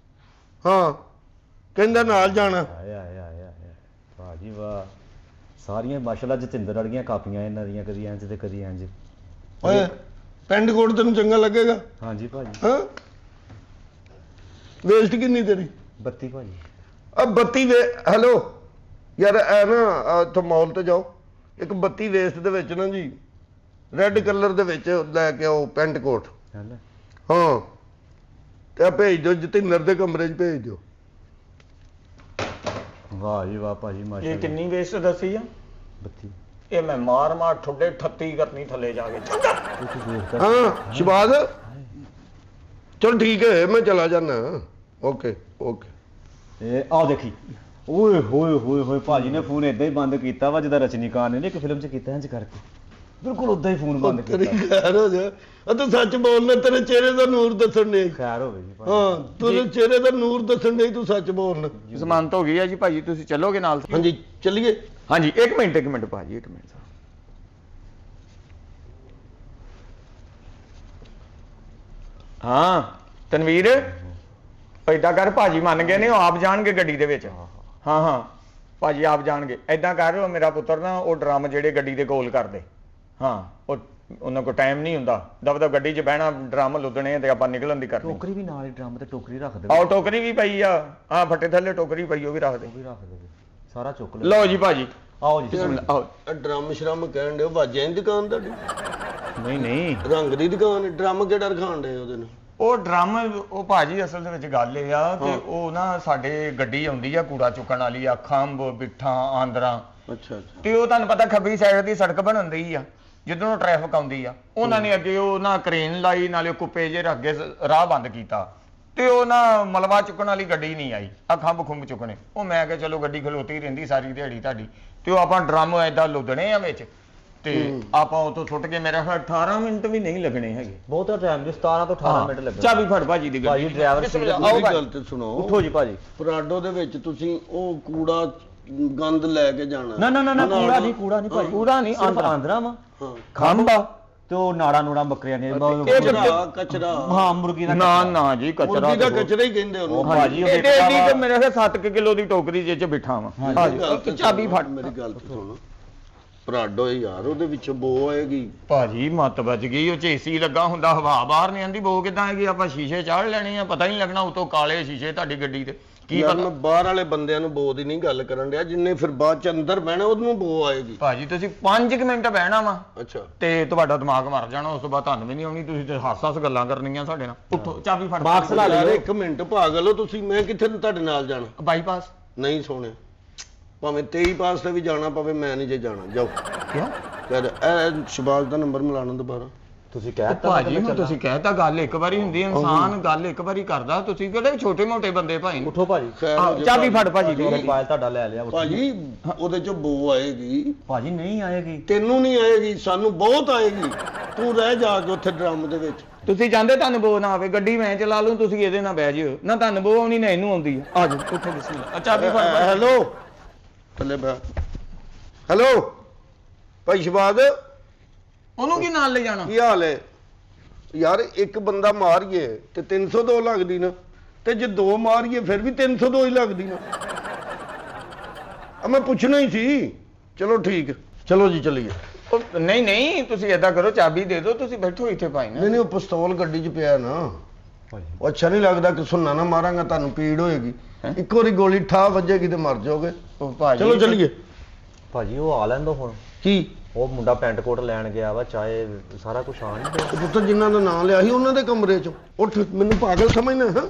ਹਾਂ ਕਹਿੰਦਾ ਨਾਲ ਜਾਣਾ। ਆਇਆ ਆਇਆ ਆਇਆ ਵਾਹ ਜੀ ਵਾਹ, ਸਾਰੀਆਂ ਮਾਸ਼ਾਅੱਲਾ ਜਤਿੰਦਰ ਵਾਲੀਆਂ ਕਾਪੀਆਂ ਇਹਨਾਂ ਦੀਆਂ, ਕਦੀ ਇੰਜ ਤੇ ਕਦੀ ਇੰਜ। ਓਏ ਪੈਂਟ ਕੋਟ ਤੈਨੂੰ ਚੰਗਾ ਲੱਗੇਗਾ? ਹਾਂਜੀ ਭਾਜੀ। ਹਾਂ ਵੇਸਟ ਕਿੰਨੀ ਤੇਰੀ? 32 ਭਾਜੀ। ਆ 32 ਹੈਲੋ ਯਾਰ ਐ ਨਾ ਇੱਥੋਂ ਮਾਲ ਤੇ ਜਾਓ, ਇੱਕ 32 ਵੇਸਟ ਦੇ ਵਿੱਚ ਨਾ ਜੀ ਰੈੱਡ ਕਲਰ ਦੇ ਵਿੱਚ ਲੈ ਕੇ ਆਓ ਪੈਂਟ ਕੋਟ। ਹੈਨਾ? ਹਾਂ ਤੇ ਆ ਭੇਜ ਦਿਓ, ਜਤਿੰਦਰ ਦੇ ਕਮਰੇ 'ਚ ਭੇਜ ਦਿਓ। ਵਾਹ ਜੀ ਵਾਹ ਭਾਜੀ ਇਹ ਮਾਸ਼ਾਅੱਲਾ। ਕਿੰਨੀ ਵੇਸਟ ਦੱਸੀ ਆ? 32। ਇਹ ਮੈਂ ਮਾਰ ਠੁੱਡੇ 38 ਕਰਨੀ ਥੱਲੇ ਜਾ ਕੇ। ਤੁਸੀਂ ਦੇਖ ਹਾਂ ਸ਼ਬਾਦ, ਚਲ ਠੀਕ ਹੈ ਮੈਂ ਚਲਾ ਜਾਣਾ। Okay okay. ਇਹ ਆਹ ਦੇਖੀ, ਓਏ ਹੋਏ ਹੋਏ ਹੋਏ, ਭਾਜੀ ਨੇ ਫੋਨ ਏਦਾਂ ਹੀ ਬੰਦ ਕੀਤਾ ਵਾ ਜਿੱਦਾਂ ਰਜਨੀਕਾਂਤ ਨੇ ਇੱਕ ਫਿਲਮ 'ਚ ਕੀਤਾ ਇੰਜ ਕਰਕੇ, ਬਿਲਕੁਲ ਉਦਾਂ ਹੀ ਫੋਨ ਬੰਦ ਤੇਰੀ ਕੀਤਾ। ਖੈਰ ਹੋ ਜਾ। ਆ ਤੂੰ ਸੱਚ ਬੋਲਣਾ, ਤੇਰੇ ਚਿਹਰੇ ਦਾ ਨੂਰ ਦੱਸਣ ਦੇ। ਖੈਰ ਹੋਵੇ ਜੀ ਭਾਜੀ। ਹਾਂ ਤੇਰੇ ਚਿਹਰੇ ਦਾ ਨੂਰ ਦੱਸਣ ਦੇ, ਤੂੰ ਸੱਚ ਬੋਲਣਾ। ਜ਼ਮਾਨਤ ਹੋ ਗਈ ਆ ਜੀ ਭਾਜੀ, ਤੁਸੀਂ ਚੱਲੋਗੇ ਨਾਲ? ਹਾਂਜੀ ਚੱਲੀਏ। ਹਾਂਜੀ ਇੱਕ ਮਿੰਟ ਭਾਜੀ, ਇੱਕ ਮਿੰਟ। ਹਾਂ ਤਨਵੀਰ, ਏਦਾਂ ਕਰ, ਭਾਜੀ ਮੰਨ ਗਏ ਨੇ, ਉਹ ਆਪ ਜਾਣਗੇ ਗੱਡੀ ਦੇ ਵਿੱਚ। ਹਾਂ ਭਾਜੀ ਆਪ ਜਾਣਗੇ। ਏਦਾਂ ਕਰ, ਉਹ ਮੇਰਾ ਪੁੱਤਰ ਨਾ ਉਹ ਡਰਮ ਜਿਹੜੇ ਗੱਡੀ ਦੇ ਕੋਲ ਕਰਦੇ। ਹਾਂ ਉਹਨਾਂ ਕੋਲ ਟਾਈਮ ਨਹੀਂ ਹੁੰਦਾ, ਦਬ ਗੱਡੀ 'ਚ ਬਹਿਣਾ, ਡਰਮ ਲੁੱਦਣੇ ਤੇ ਆਪਾਂ ਨਿਕਲਣ ਦੀ ਕਰਨੀ। ਟੋਕਰੀ ਵੀ ਨਾਲ ਹੀ ਡਰਮ ਤੇ ਟੋਕਰੀ ਰੱਖ ਦੇ। ਆਹ ਟੋਕਰੀ ਵੀ ਪਈ ਆ ਫੱਟੇ ਥੱਲੇ ਟੋਕਰੀ ਪਈ, ਉਹ ਵੀ ਰੱਖ ਦੇ। ਉਹ ਵੀ ਰੱਖ ਦੇ, ਸਾਰਾ ਚੁੱਕ ਲੈ। ਲਓ ਜੀ ਭਾਜੀ, ਆਓ ਜੀ। ਆਓ। ਡਰਮ ਸ਼ਰਮ ਕਹਿਣ ਦੇ, ਵਾਜਿਆਂ ਦੀ ਦੁਕਾਨ ਤੁਹਾਡੀ? ਨਹੀਂ ਰੰਗ ਦੀ ਦੁਕਾਨ? ਡਰਮ ਕਿਹੜਾ ਰਖਾਣ ਦੇ ਉਹਦੇ ਨਾਲ? ਉਹ ਡਰਮ, ਉਹ ਭਾਜੀ ਅਸਲ ਦੇ ਵਿੱਚ ਗੱਲ ਇਹ ਆ ਕਿ ਉਹ ਨਾ ਸਾਡੇ ਗੱਡੀ ਆਉਂਦੀ ਆ ਕੂੜਾ ਚੁੱਕਣ ਵਾਲੀ ਆ, ਖੰਭ ਬਿੱਠਾਂ ਆਂਦਰਾਂ। ਅੱਛਾ ਤੇ ਉਹ ਤੁਹਾਨੂੰ ਪਤਾ ਖੱਬੀ ਸਾਈਡ ਦੀ ਸੜਕ ਬਣਦੀ ਆ, ਜਿੱਧਰੋਂ ਟ੍ਰੈਫਿਕ ਆਉਂਦੀ ਆ, ਉਹਨਾਂ ਨੇ ਅੱਗੇ ਉਹ ਨਾ ਕਰੇਨ ਲਾਈ, ਨਾਲੇ ਕੁੱਪੇ ਜੇ ਰੱਖ ਕੇ ਰਾਹ ਬੰਦ ਕੀਤਾ, ਤੇ ਉਹ ਨਾ ਮਲਵਾ ਚੁੱਕਣ ਵਾਲੀ ਗੱਡੀ ਨਹੀਂ ਆਈ, ਆ ਖੰਭ ਖੁੰਭ ਚੁੱਕਣੇ। ਉਹ ਮੈਂ ਕਿਹਾ ਚਲੋ ਗੱਡੀ ਖਲੋਤੀ ਰਹਿੰਦੀ ਸਾਰੀ ਦਿਹਾੜੀ ਤੁਹਾਡੀ, ਤੇ ਉਹ ਆਪਾਂ ਡਰਮ ਏਦਾਂ ਲੁੱਦਣੇ ਆ ਵਿੱਚ, ਤੇ ਆਪਾਂ ਉਤੋਂ ਸੁੱਟ ਕੇ, ਮੇਰਾ ਖਿਆਲ 18 ਮਿੰਟ ਵੀ ਨਹੀਂ ਲੱਗਣੇ ਹੈਗੇ। ਬਹੁਤਾ ਟਾਈਮ ਜੀ, 17 ਤੋਂ 18 ਮਿੰਟ ਲੱਗਣੇ। ਚਾਬੀ ਫੜ ਭਾਜੀ ਦੀ ਭਾਜੀ ਗੱਡੀ। ਡਰਾਈਵਰ ਸੀਟ ਮੇਰੀ ਗੱਲ ਤੇ ਸੁਣੋ। ਉੱਠੋ ਜੀ ਭਾਜੀ। ਪਰਾਡੋ ਦੇ ਵਿੱਚ ਤੁਸੀਂ ਉਹ ਕੂੜਾ ਗੰਦ ਲੈ ਕੇ ਜਾਣਾ? ਨਾ ਕੂੜਾ ਨਹੀਂ ਭਾਜੀ, ਕੂੜਾ ਨਹੀਂ, ਆਂਦਰਾ ਵਾ, ਹਾਂ ਖੰਭ ਆ ਤੇ ਉਹ ਨਾੜਾ ਨੂੜਾ ਬੱਕਰੀਆਂ ਨੇ। ਕਚਰਾ। ਹਾਂ ਮੁਰਗੀ ਦਾ ਨਾ ਜੀ, ਕਚਰਾ ਮੁਰਗੀ ਦਾ ਕਚਰਾ ਹੀ ਕਹਿੰਦੇ ਉਹਨੂੰ। ਉਹ ਭਾਜੀ ਉਹ ਏਡੀ ਏਡੀ ਤੇ ਮੇਰੇ ਖਿਆਲ 7 ਕਿਲੋ ਦੀ ਟੋਕਰੀ ਜੇ ਚ ਬਿਠਾ ਵਾ। ਚਾਬੀ ਫੜ। ਮੇਰੀ ਗੱਲ ਤੇ ਸੁਣ, ਪਰਾਡੋ ਯਾਰ ਉਹਦੇ ਵਿੱਚ ਬੋ ਆਏਗੀ। ਭਾਜੀ ਮੱਤ ਵੱਜ ਗਈ, ਉਹ ਚ ਏਸੀ ਲੱਗਾ ਹੁੰਦਾ, ਹਵਾ ਬਾਹਰ ਨਹੀਂ ਆਉਂਦੀ, ਬੋ ਕਿਦਾਂ ਆਏਗੀ? ਆਪਾਂ ਸ਼ੀਸ਼ੇ ਚਾੜ ਲੈਣੇ ਆ, ਪਤਾ ਹੀ ਨਹੀਂ ਲੱਗਣਾ ਉਤੋਂ ਕਾਲੇ ਸ਼ੀਸ਼ੇ ਤੁਹਾਡੀ ਗੱਡੀ ਤੇ। ਕੀ ਯਾਰ ਪਤਾ? ਮੈਂ ਬਾਹਰ ਵਾਲੇ ਬੰਦਿਆਂ ਨੂੰ ਬੋ ਦੀ ਨਹੀਂ ਗੱਲ ਕਰਨ ਡਿਆ, ਜਿੰਨੇ ਫਿਰ ਬਾਅਦ ਚ ਅੰਦਰ ਬਹਿਣਾ ਉਹਨੂੰ ਬੋ ਆਏਗੀ। ਭਾਜੀ ਤੁਸੀਂ 5 ਮਿੰਟ ਬਹਿਣਾ ਵਾ ਅੱਛਾ ਤੇ ਤੁਹਾਡਾ ਦਿਮਾਗ ਮਰ ਜਾਣਾ, ਉਸ ਤੋਂ ਬਾਅਦ ਤੁਹਾਨੂੰ ਵੀ ਨਹੀਂ ਆਉਣੀ, ਤੁਸੀਂ ਤੇ ਹਾਸ ਗੱਲਾਂ ਕਰਨੀਆਂ ਸਾਡੇ ਨਾਲ। ਉੱਠੋ, ਚਾਬੀ ਫੜ। ਬਾਕਸ ਲਾ ਯਾਰ ਲਿਓ। ਇੱਕ ਮਿੰਟ ਪਾਗਲ ਹੋ ਤੁਸੀਂ, ਮੈਂ ਕਿੱਥੇ ਤੁਹਾਡੇ ਨਾਲ ਜਾਣਾ? ਬਾਈਪਾਸ। ਨਹੀਂ ਸੋਹਣਿਆ, ਭਾਵੇਂ 23 ਪਾਸ ਤੇ ਵੀ ਜਾਣਾ ਪਵੇ, ਮੈਂ ਨਹੀਂ ਜੇ ਜਾਣਾ। ਜਾਓ। ਕਿਉਂ? ਯਾਰ ਇਹ ਸ਼ਬਾਜ਼ ਦਾ ਨੰਬਰ ਮਿਲਾਣਾ ਦੁਬਾਰਾ। ਤੁਸੀਂ ਕਹਿਤਾ ਭਾਜੀ ਹੁਣ ਤੁਸੀਂ ਕਹਿਤਾ, ਗੱਲ ਇੱਕ ਵਾਰੀ ਹੁੰਦੀ, ਇਨਸਾਨ ਗੱਲ ਇੱਕ ਵਾਰੀ ਕਰਦਾ, ਤੁਸੀਂ ਕਿਹੜੇ ਛੋਟੇ ਮੋਟੇ ਬੰਦੇ ਭਾਈ? ਉੱਠੋ ਭਾਜੀ। ਖੈਰ ਹੋ ਜਾਏ ਚਾਬੀ ਫੜ ਭਾਜੀ ਦੀ। ਮੋਬਾਈਲ ਤੁਹਾਡਾ ਲੈ ਲਿਆ। ਉੱਠੋ। ਭਾਜੀ ਉਹਦੇ ਚੋਂ ਬੋ ਆਏਗੀ। ਭਾਜੀ ਨਹੀਂ ਆਏਗੀ। ਤੈਨੂੰ ਨਹੀਂ ਆਏਗੀ, ਸਾਨੂੰ ਬਹੁਤ ਆਏਗੀ। ਤੂੰ ਰਹਿ ਜਾ ਕੇ ਉੱਥੇ ਡਰਮ ਦੇ ਵਿੱਚ। ਤੁਸੀਂ ਚਾਹੁੰਦੇ ਤੁਹਾਨੂੰ ਬੋ ਨਾ ਆਵੇ, ਗੱਡੀ ਮੈਂ ਚਲਾ ਲੂੰ, ਤੁਸੀਂ ਇਹਦੇ ਨਾਲ ਬਹਿ ਜਿਓ ਨਾ, ਤੁਹਾਨੂੰ ਬੋ ਆਉਣੀ ਨਾ ਇਹਨੂੰ ਆਉਂਦੀ ਆ। ਆ ਜਾਓ ਉੱਠੋ, ਬਿਸਮਿਲ੍ਲਾ। ਚਾਬੀ ਫੜ। ਹੈਲੋ ਥੱਲੇ ਬੈ। ਹੈਲੋ ਭਾਈ ਸ਼ਬਾਜ਼, ਉਹਨੂੰ ਕੀ ਨਾਲ ਲੈ ਜਾਣਾ? ਕੀ ਹਾਲ ਹੈ? ਯਾਰ ਇੱਕ ਬੰਦਾ ਮਾਰੀਏ ਤੇ 302 ਲੱਗਦੀ ਨਾ, ਤੇ ਜੇ ਦੋ ਮਾਰੀਏ ਫਿਰ ਵੀ 302 ਹੀ ਲੱਗਦੀ ਨਾ। ਮੈਂ ਪੁੱਛਣਾ ਹੀ ਸੀ। ਚਲੋ ਠੀਕ, ਚਲੋ ਜੀ ਚੱਲੀਏ। ਨਹੀਂ ਤੁਸੀਂ ਏਦਾਂ ਕਰੋ, ਚਾਬੀ ਦੇ ਦਿਓ, ਤੁਸੀਂ ਬੈਠੋ ਇੱਥੇ ਭਾਈ ਨਾ। ਨਹੀਂ ਉਹ ਪਿਸਤੌਲ ਗੱਡੀ 'ਚ ਪਿਆ ਨਾ, ਉਹ ਅੱਛਾ ਨਹੀਂ ਲੱਗਦਾ ਕਿ ਸੁਣਨਾ ਨਾ ਮਾਰਾਂਗਾ, ਤੁਹਾਨੂੰ ਪੀੜ ਹੋਏਗੀ। ਇੱਕ ਵਾਰੀ ਗੋਲੀ ਠਾ ਵੱਜੇਗੀ ਤੇ ਮਰ ਜਾਓਗੇ। ਉਹ ਭਾਜੀ ਚਲੋ ਚੱਲੀਏ। ਭਾਜੀ ਉਹ ਆ ਲੈਣ ਦੋ ਹੁਣ। ਕੀ? ਉਹ ਮੁੰਡਾ ਪੈਂਟ ਕੋਟ ਲੈਣ ਗਿਆ ਵਾ, ਚਾਹੇ ਸਾਰਾ ਕੁਝ ਆਣ ਨਹੀਂ ਤੇ ਪੁੱਤਰ ਜਿਨ੍ਹਾਂ ਦਾ ਨਾਂ ਲਿਆ ਸੀ ਉਹਨਾਂ ਦੇ ਕਮਰੇ 'ਚ ਉੱਠ। ਮੈਨੂੰ ਪਾਗਲ ਸਮਝਣਾ ਹੈ?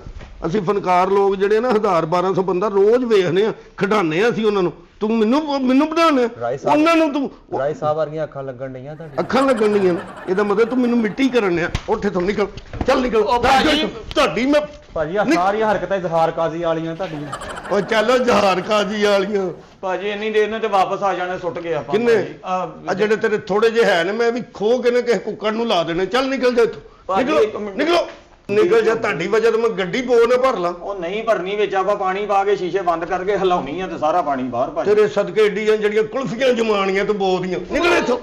ਅਸੀਂ ਫਨਕਾਰ ਲੋਕ ਜਿਹੜੇ ਨਾ 1000-1200 ਬੰਦਾ ਰੋਜ਼ ਵੇਖਦੇ ਆ, ਖਿਡਾਉਂਦੇ ਆ ਅਸੀਂ ਉਹਨਾਂ ਨੂੰ। ਤੂੰ ਮੈਨੂੰ ਬਣਾਉਣਾ ਰਾਏ ਸਾਹਿਬ- ਉਹਨਾਂ ਨੂੰ ਤੂੰ ਰਾਏ ਸਾਹਿਬ ਵਰਗੀਆਂ ਅੱਖਾਂ ਲੱਗਣ ਡਈਆਂ ਤੁਹਾਡੀ। ਅੱਖਾਂ ਲੱਗਣੀਆਂ ਨੇ, ਇਹਦਾ ਮਤਲਬ ਤੂੰ ਮੈਨੂੰ ਮਿੱਟੀ ਕਰਨ ਆ। ਉੱਠ ਇੱਥੋਂ ਨਿਕਲ, ਚੱਲ ਨਿਕਲ। ਉਹ ਭਾਜੀ- ਤੁਹਾਡੀ ਮੈਂ ਭਾਜੀ ਆ ਸਾਰੀਆਂ ਹਰਕਤਾਂ ਇਜ਼ਹਾਰ ਕਾਜ਼ੀ ਵਾਲੀਆਂ ਤੁਹਾਡੀਆਂ। ਓ ਚੱਲ ਜਹਾਰ ਕਾਜੀ ਵਾਲੀਆਂ। ਭਾਜੀ ਇੰਨੀ ਦੇਰ ਨੂੰ ਤੇ ਵਾਪਸ ਆ ਜਾਣਾ, ਸੁੱਟ ਗਏ ਆਪਾਂ ਕਿੰਨੇ ਭਾਜੀ। ਆ ਜਿਹੜੇ ਤੇਰੇ ਥੋੜੇ ਜਿਹੇ ਹੈ ਨੇ, ਮੈਂ ਵੀ ਖੋ ਕੇ ਨਾ ਕਿਸੇ ਕੁੱਕੜ ਨੂੰ ਲਾ ਦੇਣੇ। ਚੱਲ ਨਿਕਲ ਜਾ ਇੱਥੋਂ, ਭਾਜੀ, ਨਿਕਲੋ ਇੱਕ ਮਿੰਟ। ਨਿਕਲੋ ਨਿਕਲ ਜਾ। ਤੁਹਾਡੀ ਵਜ੍ਹਾ ਤੋਂ ਮੈਂ ਗੱਡੀ ਬੋਰ ਨਾ ਭਰ ਲਾਂ। ਉਹ ਨਹੀਂ ਭਰਨੀ, ਵਿੱਚ ਆਪਾਂ ਪਾਣੀ ਪਾ ਕੇ ਸ਼ੀਸ਼ੇ ਬੰਦ ਕਰਕੇ ਹਿਲਾਉਣੀ ਆ ਤੇ ਸਾਰਾ ਪਾਣੀ ਬਾਹਰ ਭਾਜੀ। ਤੇਰੇ ਸਦਕੇ ਏਡੀਆਂ ਜਿਹੜੀਆਂ ਕੁਲਫੀਆਂ ਜਮਾਣੀਆਂ ਤੇ ਬੋਦੀਆਂ। ਨਿਕਲ ਇੱਥੋਂ।